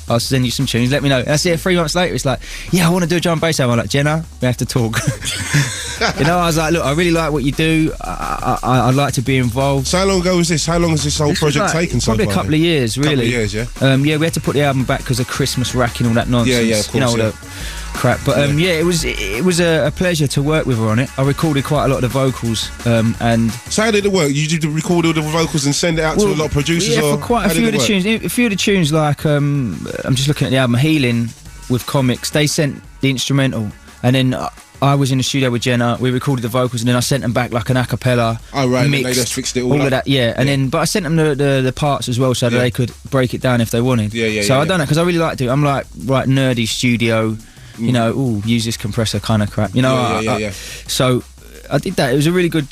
I'll send you some tunes, let me know." And I see it 3 months later, it's like, "Yeah, I want to do a drum and bass album." I'm like, "Jenna, we have to talk." I was like, "Look, I really like what you do. I'd like to be involved." So how long ago was this? How long has this whole project taken so far? Probably a couple of years, really. Couple of years, yeah? Yeah, we had to put the album back because of Christmas rack and all that nonsense. Yeah, of course, all the crap. But it was a pleasure to work with her on it. I recorded quite a lot of the vocals. And so how did it work? You did record all the vocals and send it out to a lot of producers? Yeah, or for quite a few of the tunes. A few of the tunes, like I'm just looking at the album Healing with Comics. They sent the instrumental, and then I was in the studio with Jenna. We recorded the vocals, and then I sent them back like an a cappella. Oh right, mixed, and they just fixed it all up. of that. Yeah, and then but I sent them the parts as well, so that they could break it down if they wanted. So I done it because I really liked it. I'm like nerdy studio. Use this compressor kind of crap. So I did that. It was a really good,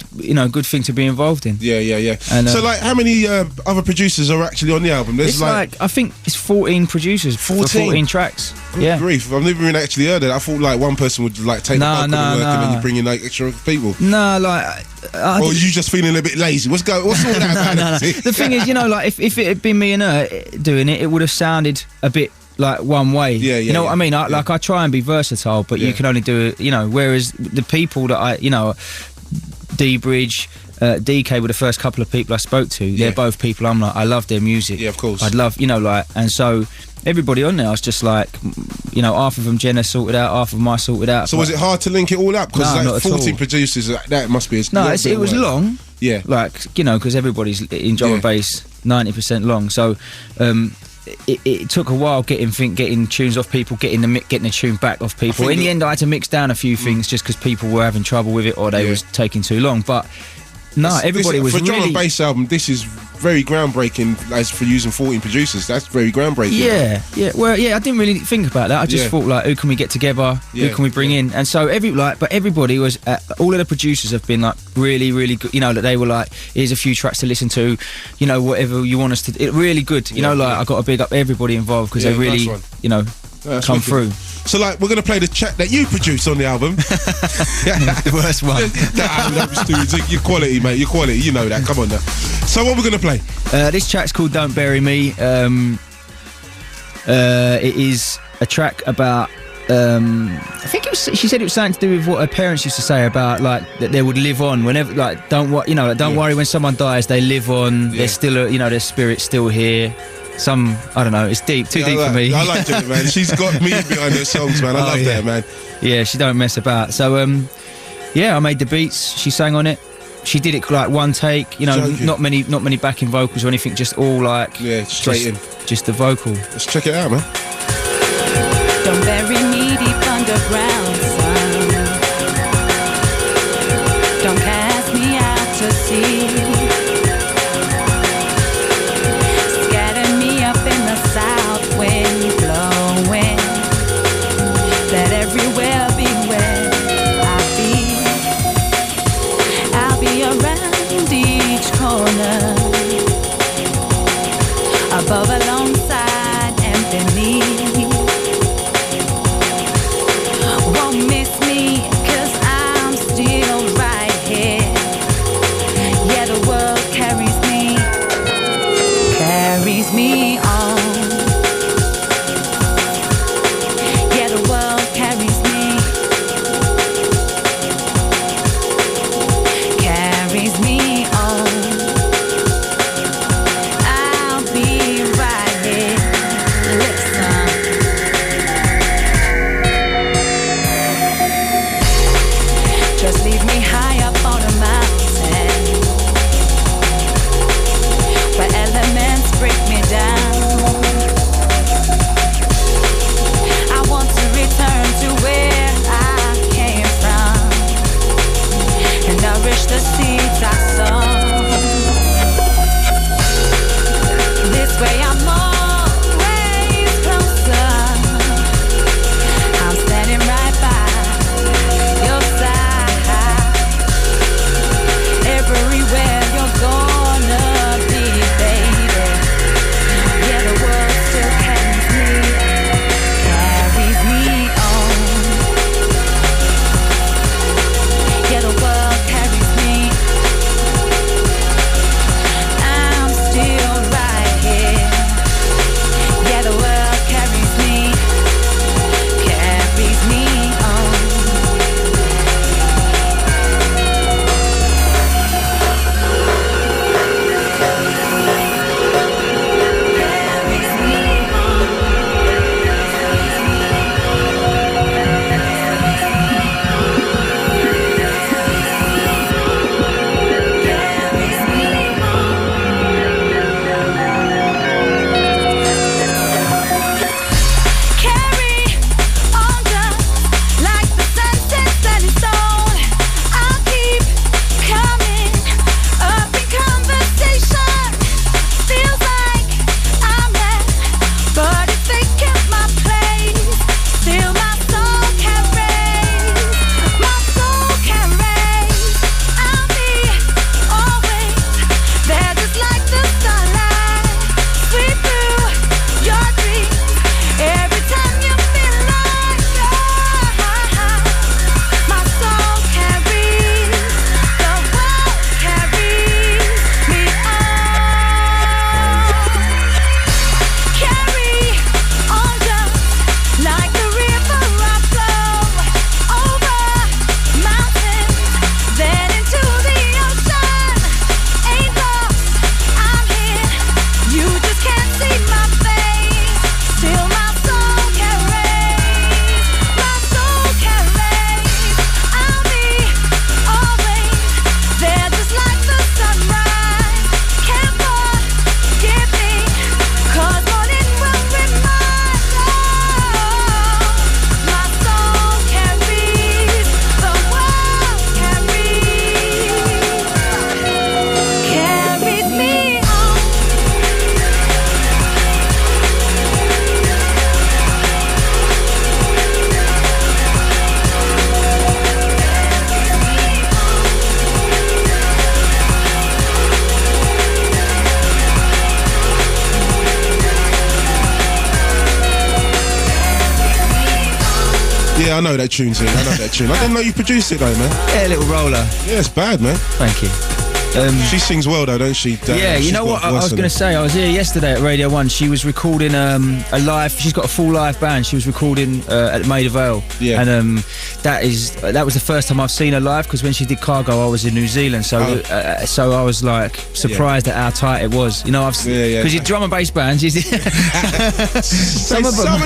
good thing to be involved in. Yeah. And, so, like, how many other producers are actually on the album? There's like I think it's 14 producers. 14 tracks. Good grief! I've never even actually heard of that. I thought like one person would like take the bulk of the work and then you bring in like extra people. No, like. Or you just feeling a bit lazy? What's all that about? No. The thing is, like, if it had been me and her doing it, it would have sounded a bit like one way. You know what I mean? Like I try and be versatile, but you can only do it, whereas the people that D-Bridge, DK were the first couple of people I spoke to. They're both people I love their music. Yeah, of course. I'd love, and so everybody on there, I was just like, half of them Jenna sorted out, half of them I sorted out. So was it hard to link it all up? Because not 14 producers, that must be it was long. Yeah. Because everybody's in drum and bass 90% long. So it took a while getting tunes off people, getting the tune back off people. In the end, I had to mix down a few things just because people were having trouble with it or they was taking too long. But everybody was for a really... drum and bass album, this is very groundbreaking as for using 14 producers. That's very groundbreaking. Yeah. Well, I didn't really think about that. I just thought, like, who can we get together? Who can we bring in? And so everybody was... all of the producers have been, like, really, really good. That they were like, here's a few tracks to listen to, whatever you want us to... really good. I got to big up everybody involved because they really, come through. So, like, we're going to play the track that you produced on the album. The worst one. Your quality, mate. Your quality. You know that. Come on now. So, what we're going to play? This track's called Don't Bury Me. It is a track about... I think she said it was something to do with what her parents used to say about, like, that they would live on whenever, like, don't worry when someone dies, they live on. They're still, their spirit's still here. I don't know, it's deep, too deep for me. I like it, man. She's got me behind her songs, man. I love that, man. Yeah, she don't mess about. So, I made the beats. She sang on it. She did it like one take. Not many backing vocals or anything. Just all like straight in. Just the vocal. Let's check it out, man. Don't bury me deep underground, son. Don't cast me out to sea. Scatter me up in the side. everywhere, beware. I'll be around each corner, above, alongside, and beneath. Won't miss me, 'cause I'm still right here. Yeah, the world carries me on. Yeah, the world carries me on. I'll be right here. Listen. Just leave me high up on a mountain where elements break me down. I want to return to where I came from and nourish the seeds I sow. This way I'm always closer. I'm standing right by your side. Everywhere you're gonna be, baby. Yeah, the world still carries me on. Yeah, the world carries me. I'm still right here. Yeah, the world carries me on. Carry on just like the sunset set in stone. I'll keep coming up in conversation. Feels like I'm left, but if they kept my place, still my soul carries. My soul carries. I'll be always there, just like the sunlight. Sweep through your dreams every time you feel like my soul carries. The world carries me on. Carry on just like the river I flow over mountains, then into the ocean. Ain't lost, I'm here. You just can't see my face. Still my soul carries. My soul carries. I'll be always there, just like the sunrise. Can't forgive me, 'cause morning will remind. My soul carries. The world carries me on. Yeah, I know that tune, Zinc. I know that tune. I didn't know you produced it though, man. Yeah, little roller. Yeah, it's bad, man. Thank you. She sings well though, don't she? Yeah, you She's know got what a I voice was in going it. to say? I was here yesterday at Radio 1. She was recording a live. She's got a full live band. She was recording at Maida Vale. Yeah. And that was the first time I've seen her live, because when she did Cargo, I was in New Zealand. So so I was like surprised at how tight it was. You know, because your drum and bass bands. Some of them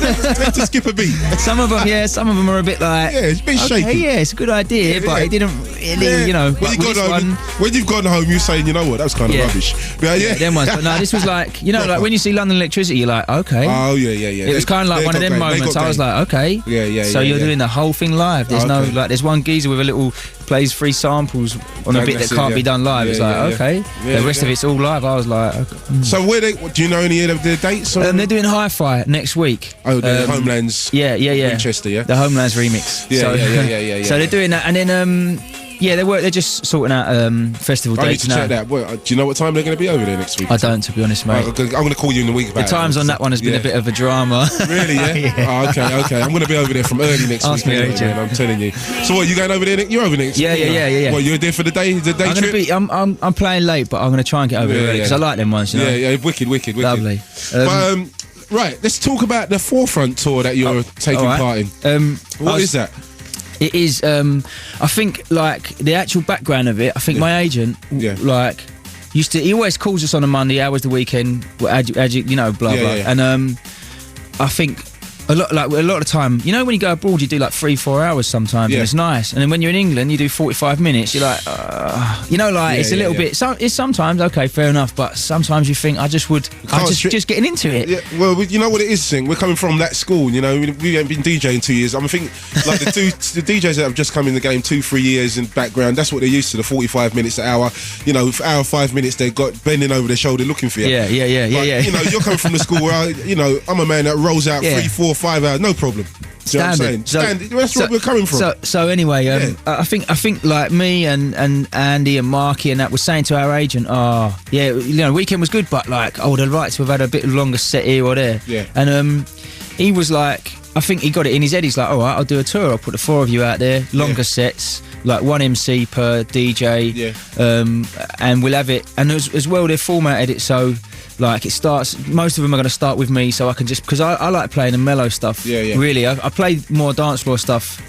to skip a beat. Some of them, yeah. Some of them are a bit like. Yeah, it's a bit shaky. Yeah, it's a good idea, but it didn't really. You know. When you've gone home, you're saying, you know what, that was kind of rubbish. Yeah. Them ones. But no, this was like, you know, like when you see London Electricity, you're like, okay. Oh, yeah. It was kind of like one of them moments. I was like, okay. Yeah. So you're doing the whole thing live. There's no, like, there's one geezer with a little, plays 3 samples on a bit that can't be done live. It's like, okay. The rest of it's all live. I was like, okay. So do you know any of the dates? They're doing Hi-Fi next week. Oh, the Homelands. Yeah. Winchester, yeah. The Homelands remix. Yeah. So they're doing that, and then they're just sorting out festival dates now. I need to check that. Do you know what time they're going to be over there next week? I don't, to be honest, mate. I'm going to call you in the week about the times on that one has been a bit of a drama. Really, yeah? Oh, okay. I'm going to be over there from early next week. Me, man, I'm telling you. So what, you going over there? You're over next week? Yeah. What, you're there for the day trip? I'm playing late, but I'm going to try and get over there early because I like them ones, you know? Yeah, wicked. Lovely. Right, let's talk about the Forefront tour that you're taking part in. What is that? It is, I think, like, the actual background of it, I think my agent, like, he always calls us on a Monday, how was the weekend, you know, blah, blah. And I think a lot of the time, you know, when you go abroad, you do like 3-4 hours sometimes, and it's nice. And then when you're in England, you do 45 minutes. You're like, you know, like it's a little bit. It's sometimes okay, fair enough, but sometimes you think I just just getting into it. Yeah, well, you know what it is, Zinc. We're coming from that school. You know, we haven't been DJing 2 years. I'm thinking like the DJs that have just come in the game 2-3 years in background. That's what they're used to. The 45 minutes an hour. You know, hour 5 minutes they got bending over their shoulder looking for you. Yeah. You know, you're coming from the school where I'm a man that rolls out 3, 4, 5 hours, no problem. Standard. That's where we're coming from. So anyway, I think like me and Andy and Marky and that was saying to our agent, weekend was good, but like I would have liked to have had a bit longer set here or there. Yeah. And he was like, I think he got it in his head. He's like, all right, I'll do a tour. I'll put the 4 of you out there, longer sets, like 1 MC per DJ. Yeah. And we'll have it. And as well, they've formatted it so. Like it starts, most of them are going to start with me, so I can just because I like playing the mellow stuff. Yeah. Really, I play more dance floor stuff.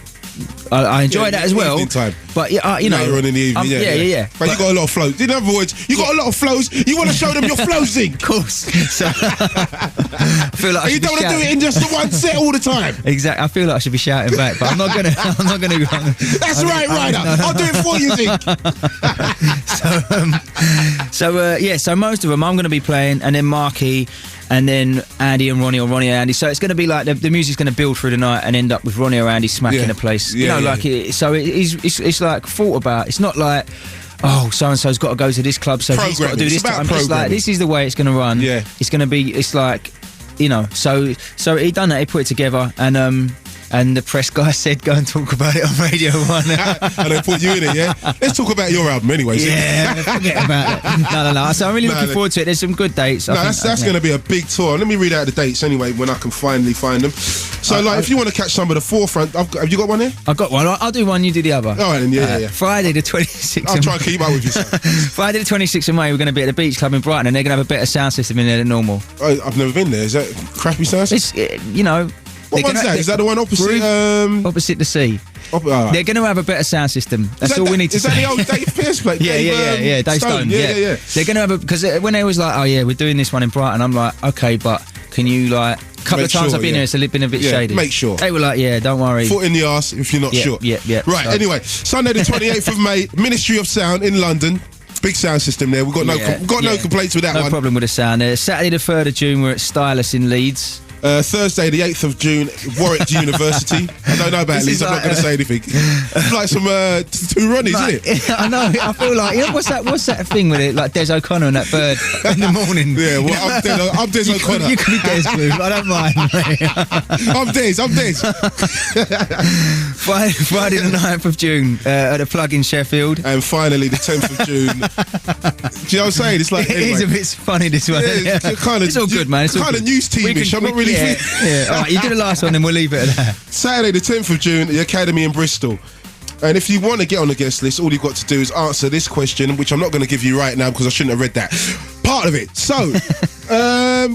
I enjoy that as well. Time. But you know, later on in the evening, yeah. But you got a lot of flows. In other words, you got a lot of flows. You want to show them your flows, Zinc. Of course. So, I feel like you don't want to do it in just the one set all the time. Exactly. I feel like I should be shouting back, but I'm not gonna. That's right, Ryder. I'll do it for you, Zinc. So most of them I'm going to be playing, and then Marky. And then Andy and Ronnie, or Ronnie and Andy. So it's going to be like the music's going to build through the night and end up with Ronnie or Andy smacking the place. It's like thought about. It's not like, oh, so and so's got to go to this club, so he's got to do this. I'm just like, this is the way it's going to run. Yeah, it's going to be. It's like, you know. So he done that. He put it together, and the press guy said, go and talk about it on Radio 1. And they put you in it, yeah? Let's talk about your album anyway. Yeah, forget about it. No. So I'm really looking forward to it. There's some good dates. That's going to be a big tour. Let me read out the dates anyway when I can finally find them. So, if you want to catch some of the Forefront, have you got one here? I've got one. I'll do one, you do the other. All right, then, yeah. Friday the 26th. I'll try and keep up with you, son. Friday the 26th of May, we're going to be at the Beach Club in Brighton, and they're going to have a better sound system in there than normal. Oh, I've never been there. Is that crappy sound system? It's, you know... What one's that? Is that the one opposite? Opposite the sea. They're going to have a better sound system. That's all we need to say. Is that the old Dave Pierce place? Yeah. Dave Stone. Yeah. They're going to have because when they was like, oh yeah, we're doing this one in Brighton, I'm like, okay, but can you like a couple of times I've been here, it's been a bit shady. Make sure. They were like, yeah, don't worry. Foot in the arse if you're not sure. Yeah. Right. So. Anyway, Sunday the 28th of May, Ministry of Sound in London. Big sound system there. We've got no complaints with that one. No problem with the sound. Saturday the 3rd of June, we're at Stylus in Leeds. Thursday the 8th of June, Warwick University. I don't know about Leeds, I'm not going to say anything. It's like some 2 Ronnies, isn't it? I know, I feel like, you know, what's that thing with it, like Des O'Connor and that bird in the morning? Yeah, well, I'm Des O'Connor. You can be Des, Blue, I don't mind, mate. I'm Des. Friday the 9th of June at the Plug in Sheffield. And finally the 10th of June. Do you know what I'm saying? It's like, it is a bit funny, this one. Yeah, it's all good, man. It's kind of news teamish. I'm not really. Yeah. All right, you do the last one, then we'll leave it at that. Saturday the 10th of June, the Academy in Bristol. And if you want to get on the guest list, all you've got to do is answer this question, which I'm not going to give you right now because I shouldn't have read that part of it. So,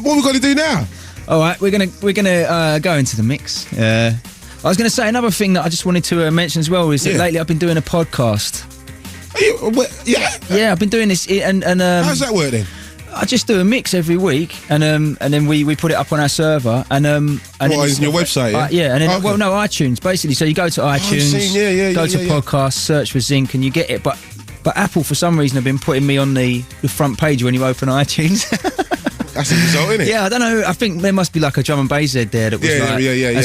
what we've got to do now? All right, we're gonna go into the mix. I was going to say another thing that I just wanted to mention as well is that lately I've been doing a podcast. Yeah, I've been doing this, and how's that work then? I just do a mix every week, and then we put it up on our server, and on your website, and then iTunes basically. So you go to iTunes, go to podcast, search for Zinc, and you get it. But But Apple, for some reason, have been putting me on the front page when you open iTunes. That's the result, isn't it? Yeah, I don't know. I think there must be like a drum and bass head there that was Yeah.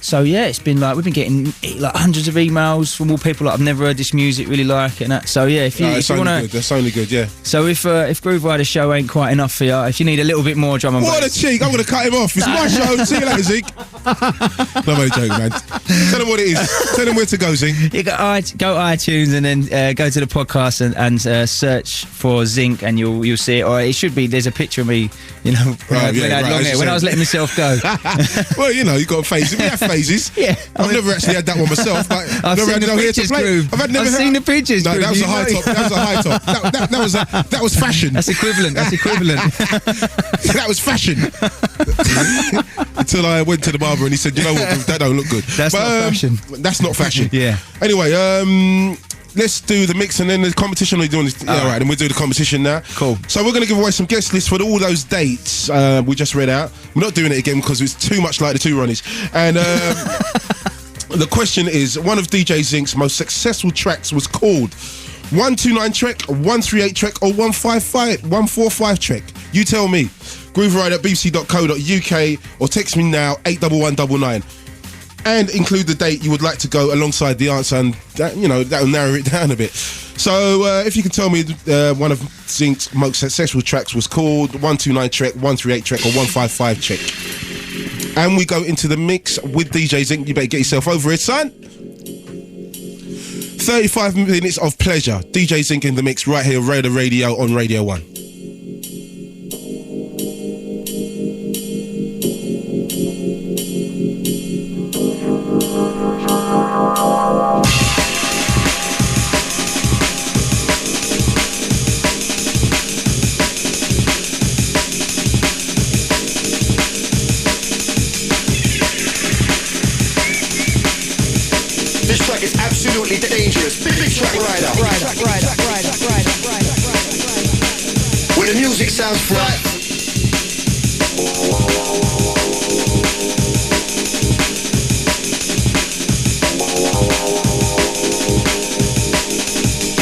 So yeah, it's been like we've been getting like hundreds of emails from all people like I've never heard this music, really like it and that. So yeah, if you want to, that's only good, yeah. So if Grooverider's show ain't quite enough for you, if you need a little bit more drum and bass, what a cheek! I'm gonna cut him off. It's my show. See you later, Zeke. No, I'm only joking, man. Tell them what it is. Tell them where to go, Zeke. You go iTunes and then go to the podcast and search for Zinc and you'll see it. Or it should be. There's a picture of me, when I had long hair, when I was letting myself go. Well, you got phases. We have phases. Yeah, I've never actually had that one myself. But I've seen the pictures, Groove. I've seen the pictures. No, that was a high top. That was a high top. That was fashion. That's equivalent. That was fashion. Until I went to the barber and he said, "You know what? Groove, that don't look good." That's not fashion. That's not fashion. Yeah. Anyway, let's do the mix and then the competition. We're doing this. Yeah, all right, and we'll do the competition now. Cool. So we're going to give away some guest lists for all those dates we just read out. We're not doing it again because it's too much like the two Ronnies. And the question is, one of DJ Zinc's most successful tracks was called 129 track, 138 track, or 145 track. You tell me. Grooverider at bbc.co.uk or text me now 81199. And include the date you would like to go alongside the answer, and that'll narrow it down a bit. So if you can tell me one of Zinc's most successful tracks was called 129 track, 138 track, or 155 track. And we go into the mix with DJ Zinc. You better get yourself over it, son. 35 minutes of pleasure. DJ Zinc in the mix right here, Radio on Radio 1. Absolutely dangerous. Big track rider. When the music sounds flat.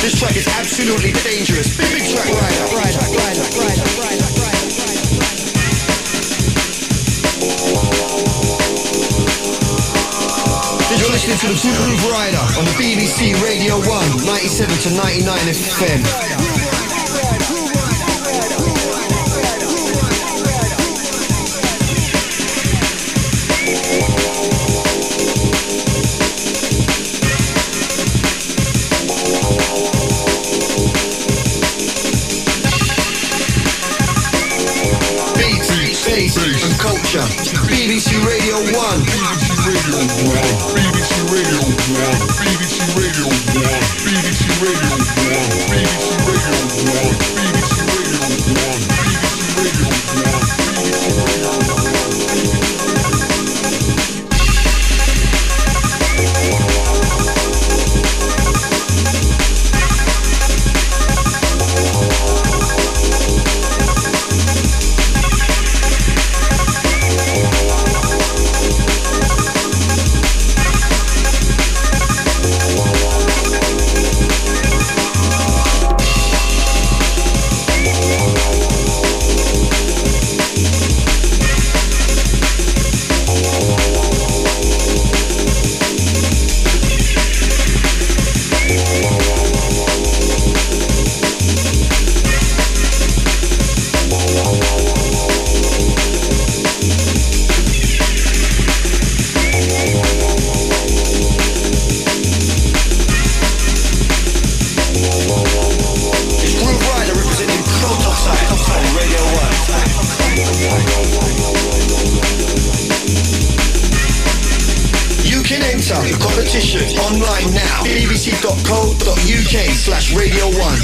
This track is absolutely dangerous. Big track rider. You're listening to the Grooverider on the BBC Radio 1, 97 to 99 FM. And culture. BBC Radio 1. BBC Radio 1. BBC Radio 1. BBC Radio 1. BBC Radio 1. BBC Radio 1. BBC Radio 1. Online now. bbc.co.uk/Radio 1.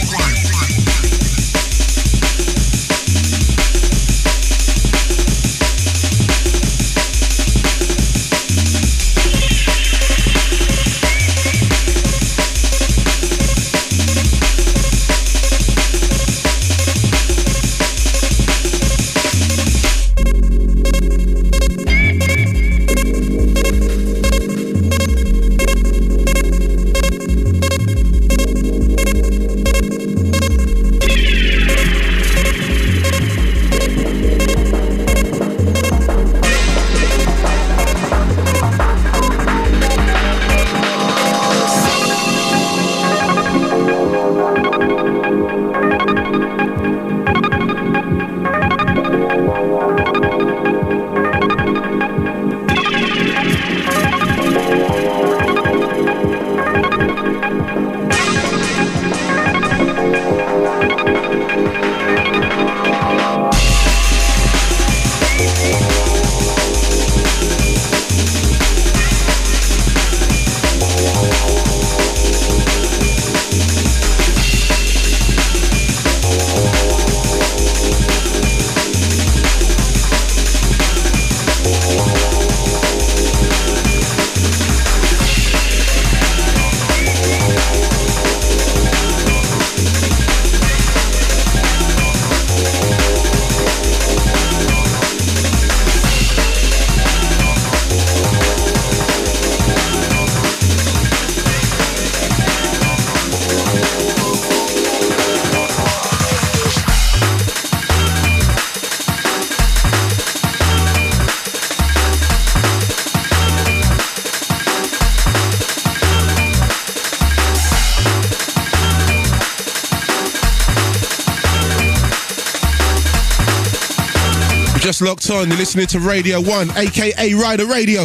Just locked on, you're listening to Radio 1, aka Rider Radio.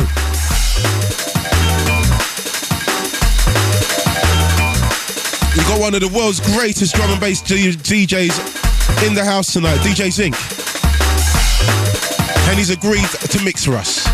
We've got one of the world's greatest drum and bass DJs in the house tonight, DJ Zinc. And he's agreed to mix for us.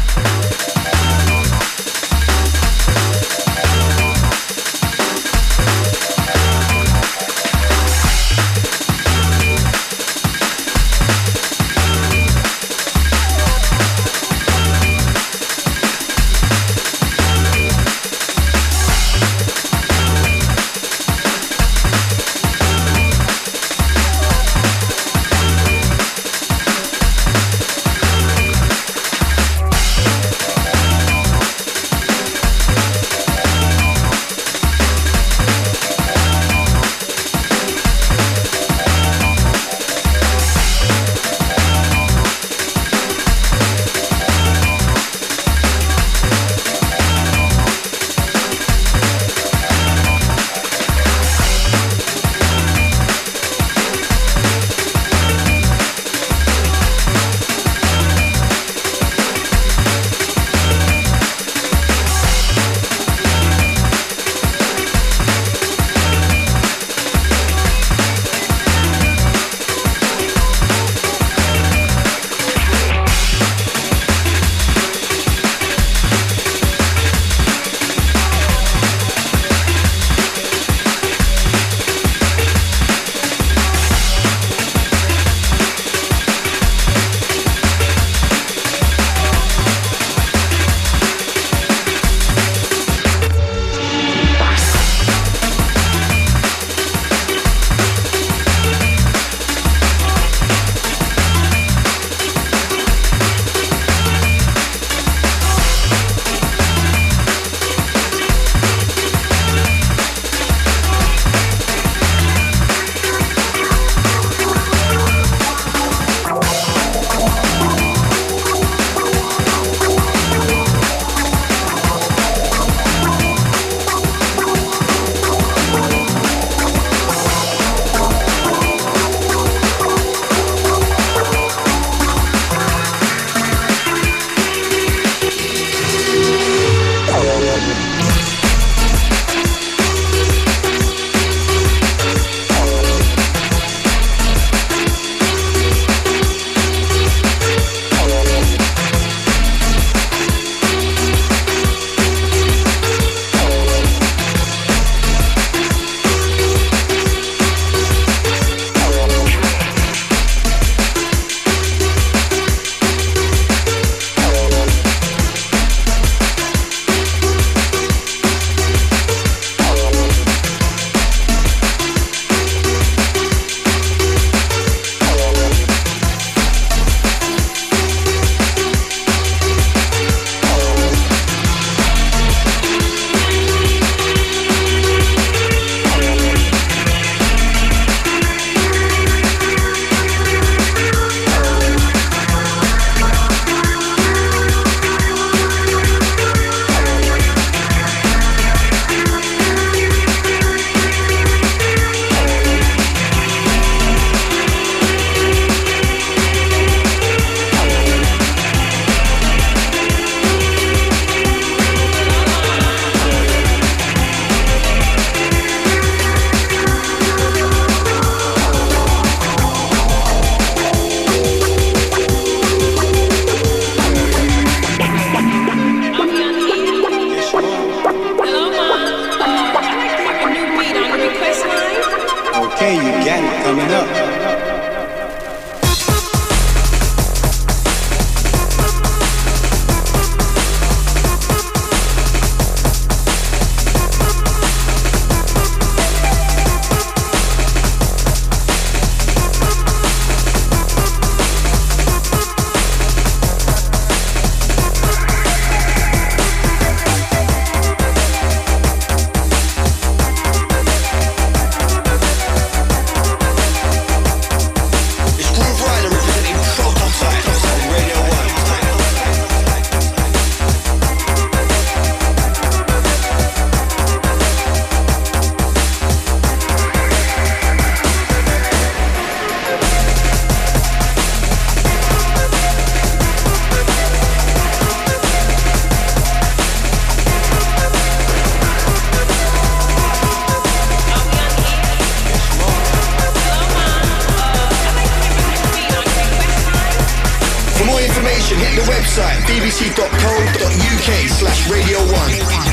the website bbc.co.uk/Radio1.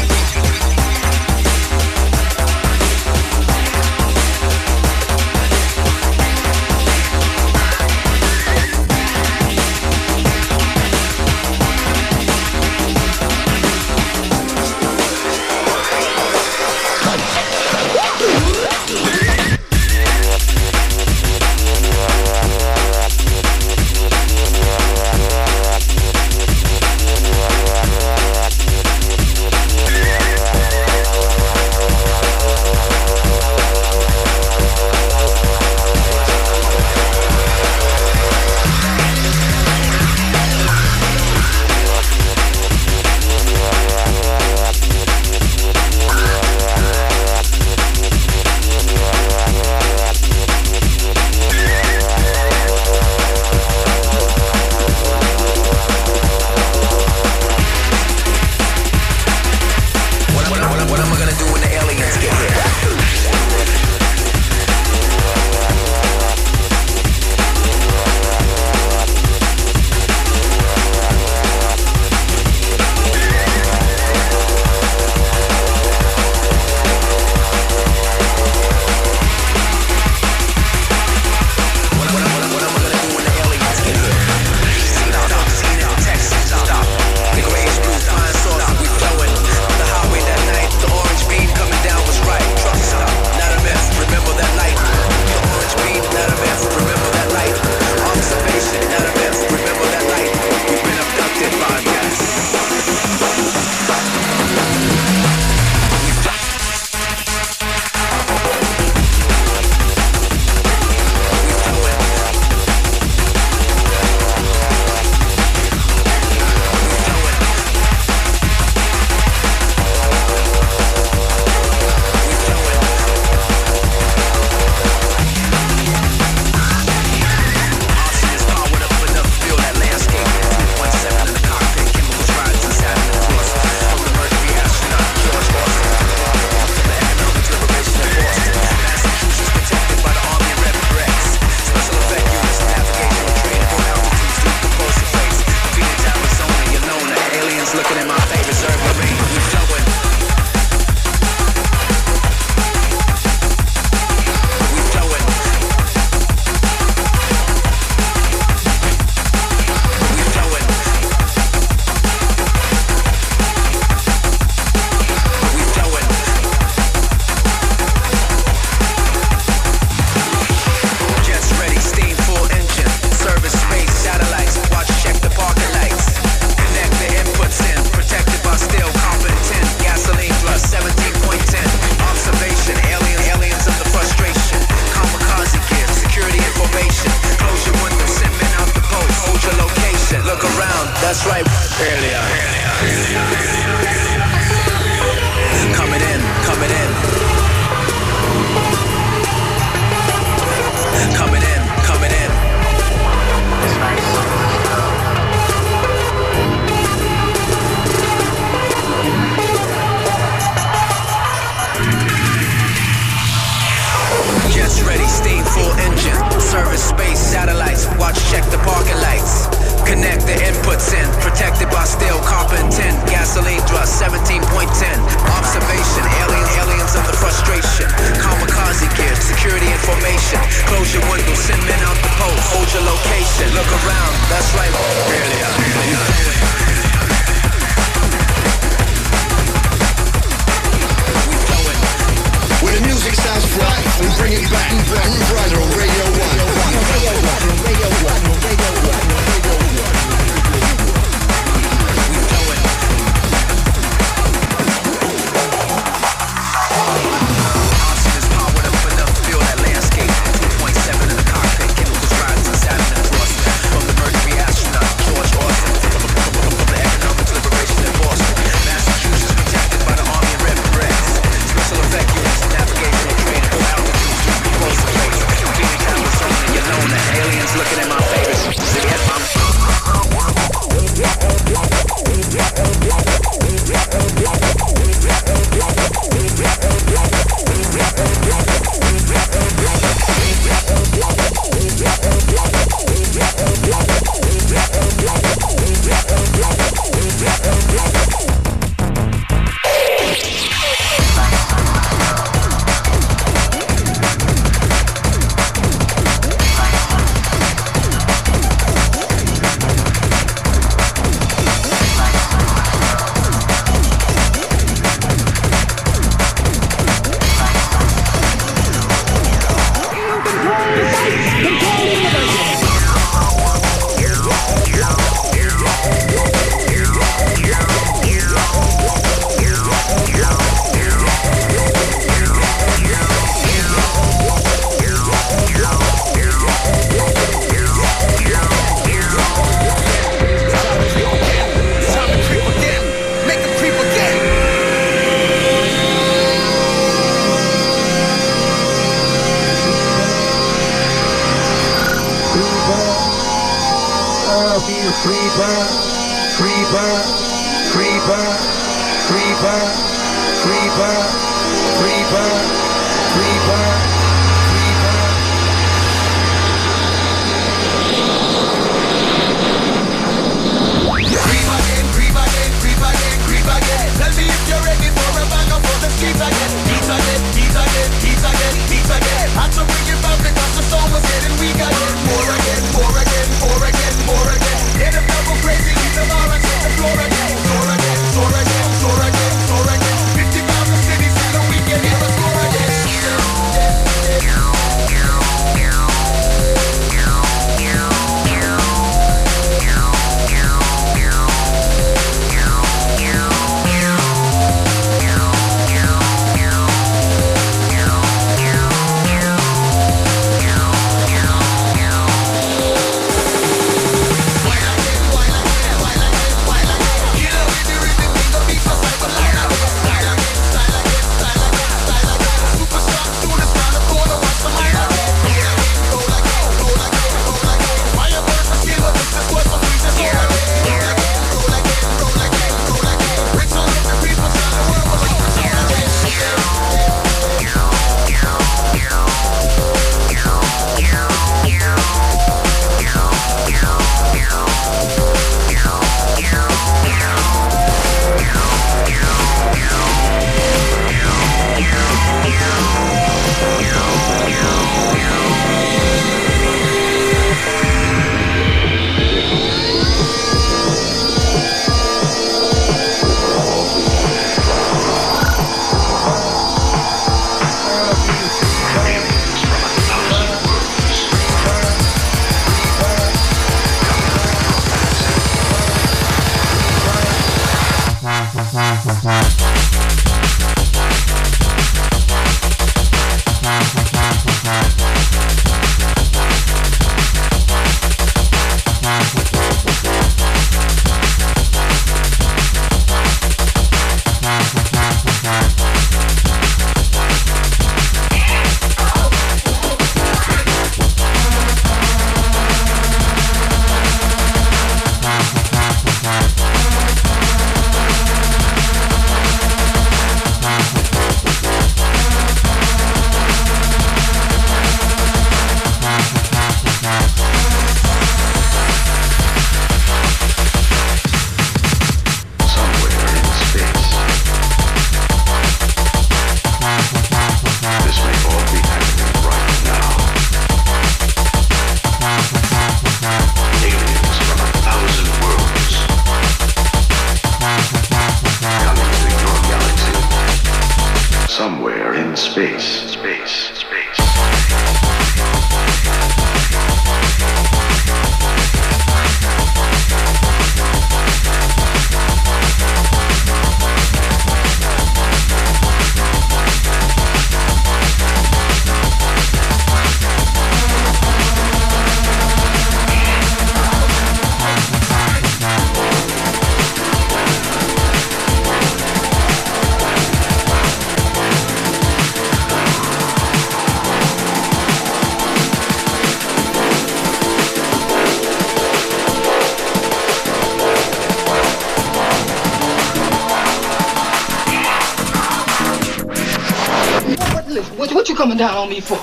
What you coming down on me for?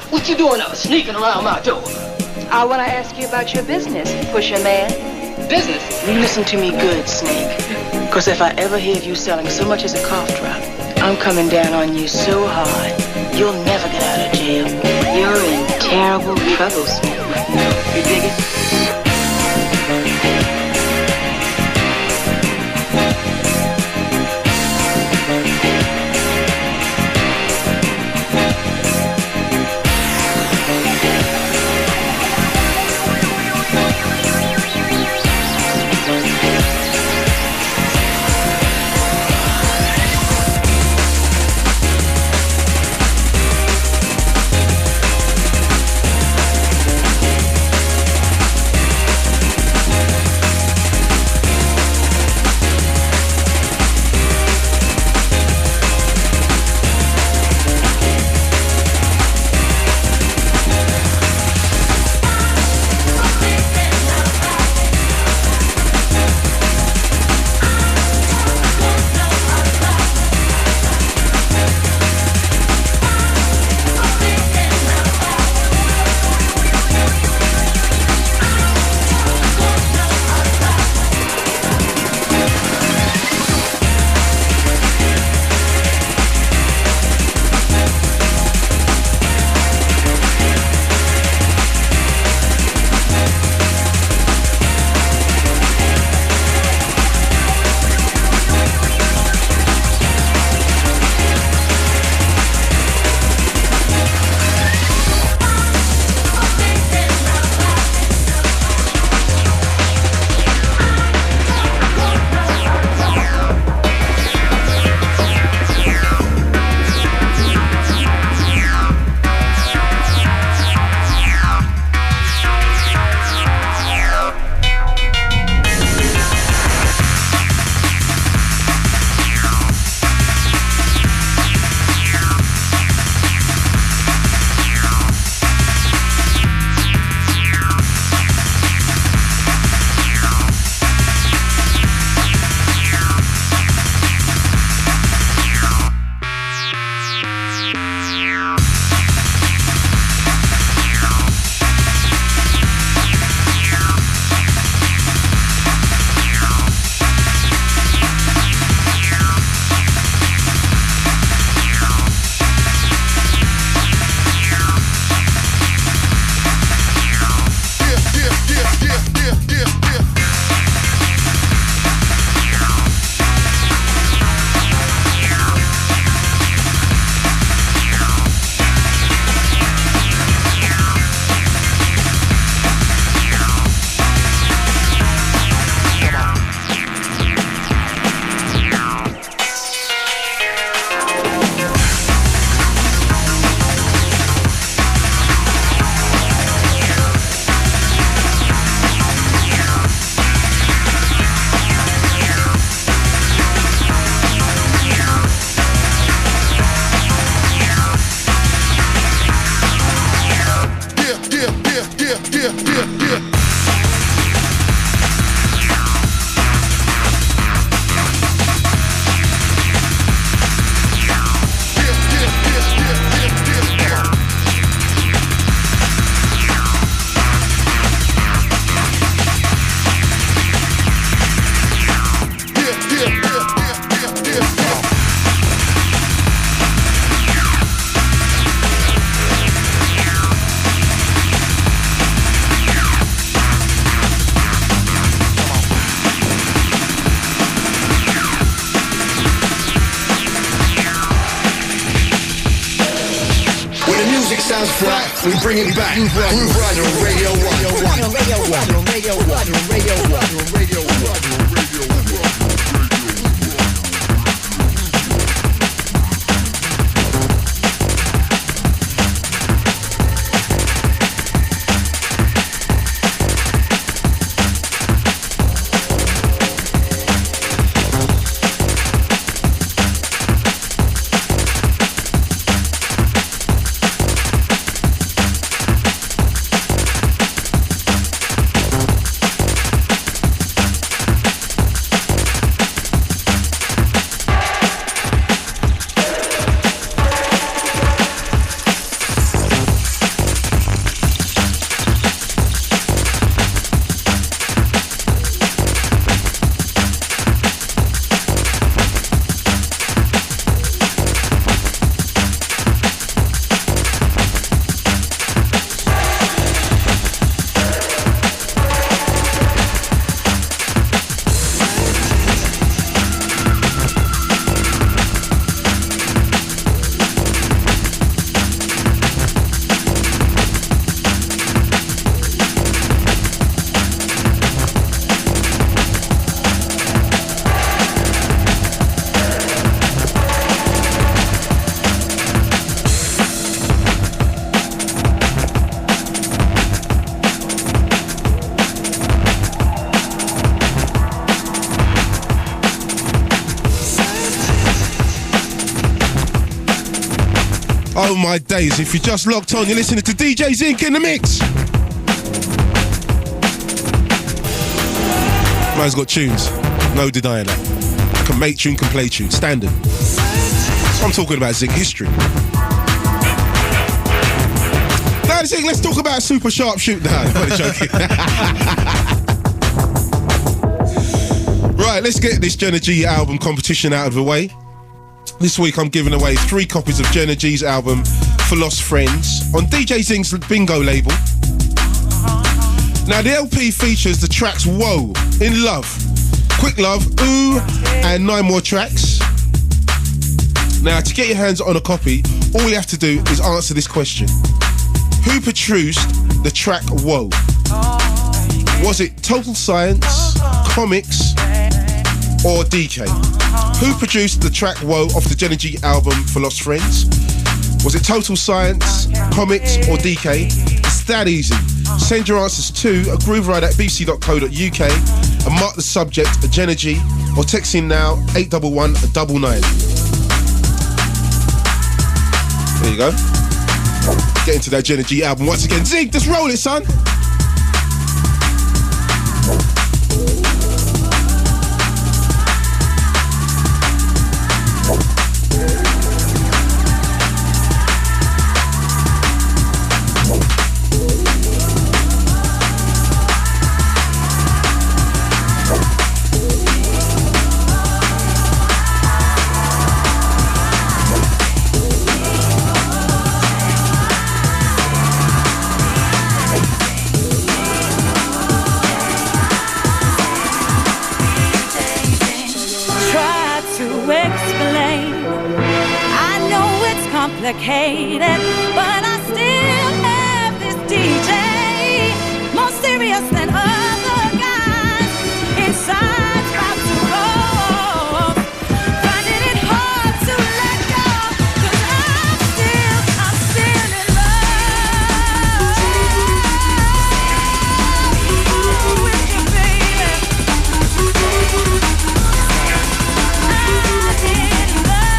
What you doing out sneaking around my door? I want to ask you about your business, Pusher Man. Business? You listen to me good, Snake. Because if I ever hear of you selling so much as a cough drop, I'm coming down on you so hard, you'll never get out of jail. You're in terrible trouble, Snake. You dig it? sounds flat, we bring it back. Grooverider on Radio 1. Oh my days, if you just locked on, you're listening to DJ Zinc in the mix. Man's got tunes, no denying that. Can make tune, can play tune, standard. So I'm talking about Zinc history. Now Zinc, let's talk about super sharp shoot now. I'm only joking. Right, let's get this Jenna G album competition out of the way. This week I'm giving away 3 copies of Jenna G's album For Lost Friends on DJ Zinc's Bingo label. Now the LP features the tracks Whoa, In Love, Quick Love, Ooh and 9 more tracks. Now to get your hands on a copy, all you have to do is answer this question. Who produced the track Whoa? Was it Total Science, Comics or DK? Who produced the track Whoa off the Jenna G album For Lost Friends? Was it Total Science, Comics or DK? It's that easy. Send your answers to grooverider@bbc.co.uk and mark the subject Jenna G or text in now 811-99. There you go. Get into that Jenna G album once again. Zig, just roll it, son. Complicated, but I still have this DJ, more serious than other guys. Inside, about to roll, finding it hard to let go, 'cause I'm still in love with you, baby. I'm in love.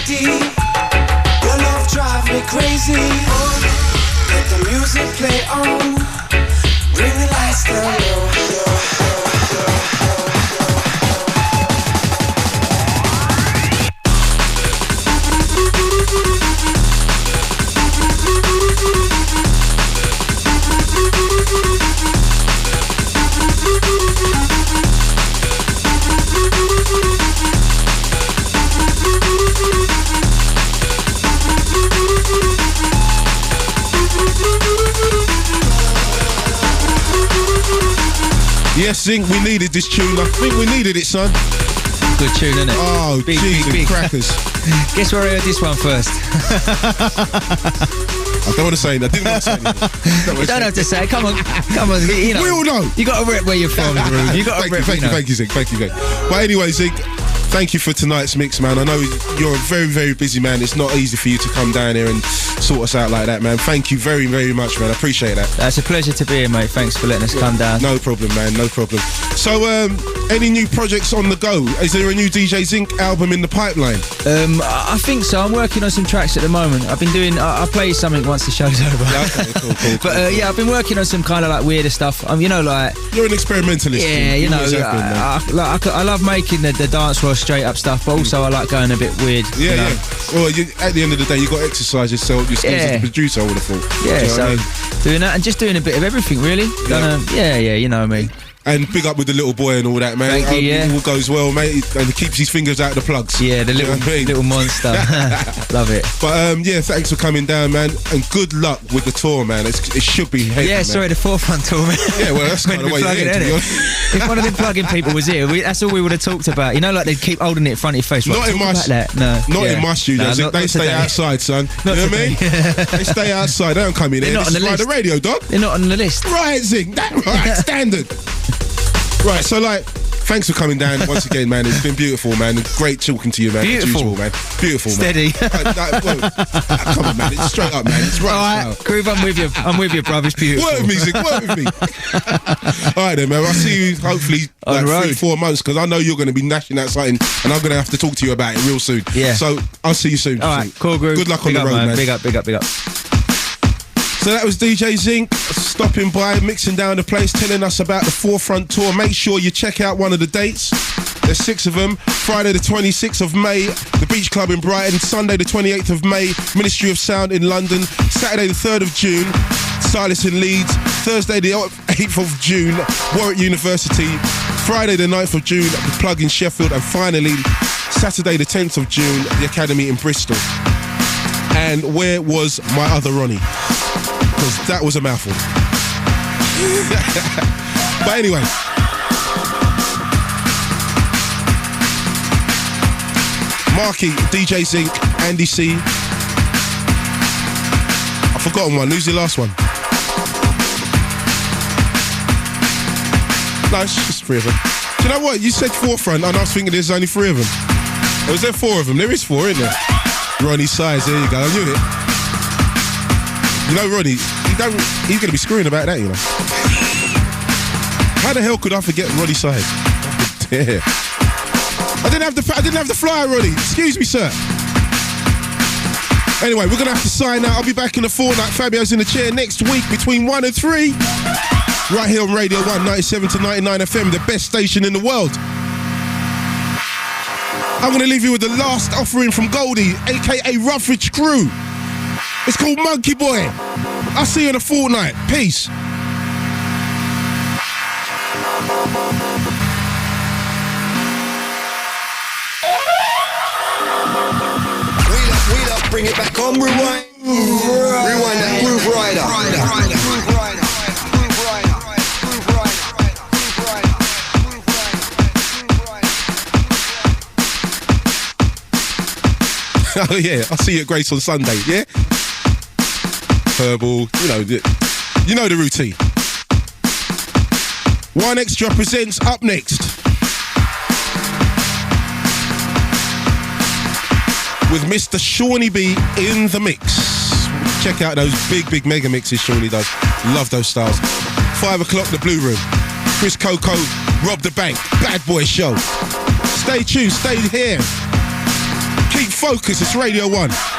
lady. Your love drive me crazy. Let the music play on. Bring the lights down low. Yes, Zinc, we needed this tune. I think we needed it, son. Good tune, isn't it? Oh, Jesus, crackers. Guess where I heard this one first? I don't want to say that. I didn't want to say anything. You don't have to say it. Come on. You know, we all know. You got to rep where you're from, Groove. You got to rep. Thank you, Zinc. Thank you, Zinc. But anyway, Zinc, thank you for tonight's mix, man. I know you're a very, very busy man. It's not easy for you to come down here and sort us out like that, man. Thank you very, very much, man. I appreciate that. It's a pleasure to be here, mate. Thanks for letting us come down. No problem, man. No problem. So, any new projects on the go? Is there a new DJ Zinc album in the pipeline? I think so. I'm working on some tracks at the moment. I've been doing. I'll play you something once the show's over. Yeah, okay, cool. But yeah, I've been working on some kind of like weirder stuff. You know, like you're an experimentalist. Yeah, you know, I love making the dance floor straight up stuff, but also I like going a bit weird. Yeah, you know? yeah. Well, at the end of the day, you got to exercise yourself, your skills as a producer. I would have thought. Yeah, you know so what I mean? doing that and just doing a bit of everything, really. Yeah, you know me. And big up with the little boy and all that, man. Thank you, yeah. All goes well, mate. And he keeps his fingers out of the plugs. Yeah, the little, little monster. Love it. But yeah, thanks for coming down, man. And good luck with the tour, man. It should be heavy, man. Sorry, the forefront tour, man. Yeah, well, that's kind of way If one of them plugging people was here, that's all we would have talked about. You know, like they'd keep holding it in front of your face. Not in my in my studios. They stay outside, son. You know what I mean? They stay outside. They don't come in here. They're not on the list. The radio, dog. They're not on the list. Right, Zing. Right, standard. Right, so like, thanks for coming down once again, man. It's been beautiful, man. Great talking to you, man. Beautiful, usual, man. Beautiful, steady. Man. Come on, man. It's straight up, man. It's right. All right, Groove, I'm with you, brother. It's beautiful. Work with me, Zig. Work with me. All right, then, man. I'll see you hopefully like 3-4 months because I know you're going to be gnashing that something, and I'm going to have to talk to you about it real soon. Yeah. So I'll see you soon. All right, cool, Groove. Good luck on the road, man. Big up. So that was DJ Zinc stopping by, mixing down the place, telling us about the Forefront Tour. Make sure you check out one of the dates. There's 6 of them. Friday the 26th of May, the Beach Club in Brighton. Sunday the 28th of May, Ministry of Sound in London. Saturday the 3rd of June, Silas in Leeds. Thursday the 8th of June, Warwick University. Friday the 9th of June, the Plug in Sheffield. And finally, Saturday the 10th of June, the Academy in Bristol. And where was my other Ronnie? Because that was a mouthful. But anyway. Marky, DJ Zinc, Andy C. I've forgotten one. Who's the last one? No, it's just 3 of them. Do you know what? You said Forefront and I was thinking there's only 3 of them. Or is there 4 of them? There is 4, isn't there? Ronnie Size, there you go. I knew it. You know, Ronnie, he's going to be screwing about that, you know. How the hell could I forget Ronnie Size? Yeah. I didn't have the flyer, Ronnie. Excuse me, sir. Anyway, we're going to have to sign out. I'll be back in a fortnight. Fabio's in the chair next week between 1 and 3. Right here on Radio 1, 97 to 99 FM, the best station in the world. I'm going to leave you with the last offering from Goldie, a.k.a. Rufige Crew. It's called Monkey Boy. I'll see you in a fortnight. Peace. Wheel up, bring it back on, rewind. Rewind that Grooverider. Oh yeah, I'll see you at Grace on Sunday, yeah? Herbal, you know the routine. One Extra presents up next. With Mr. Shawnee B in the mix. Check out those big mega mixes Shawnee does. Love those styles. 5 o'clock, the Blue Room. Chris Coco, Rob the Bank, Bad Boy Show. Stay tuned, stay here. Keep focused, it's Radio 1.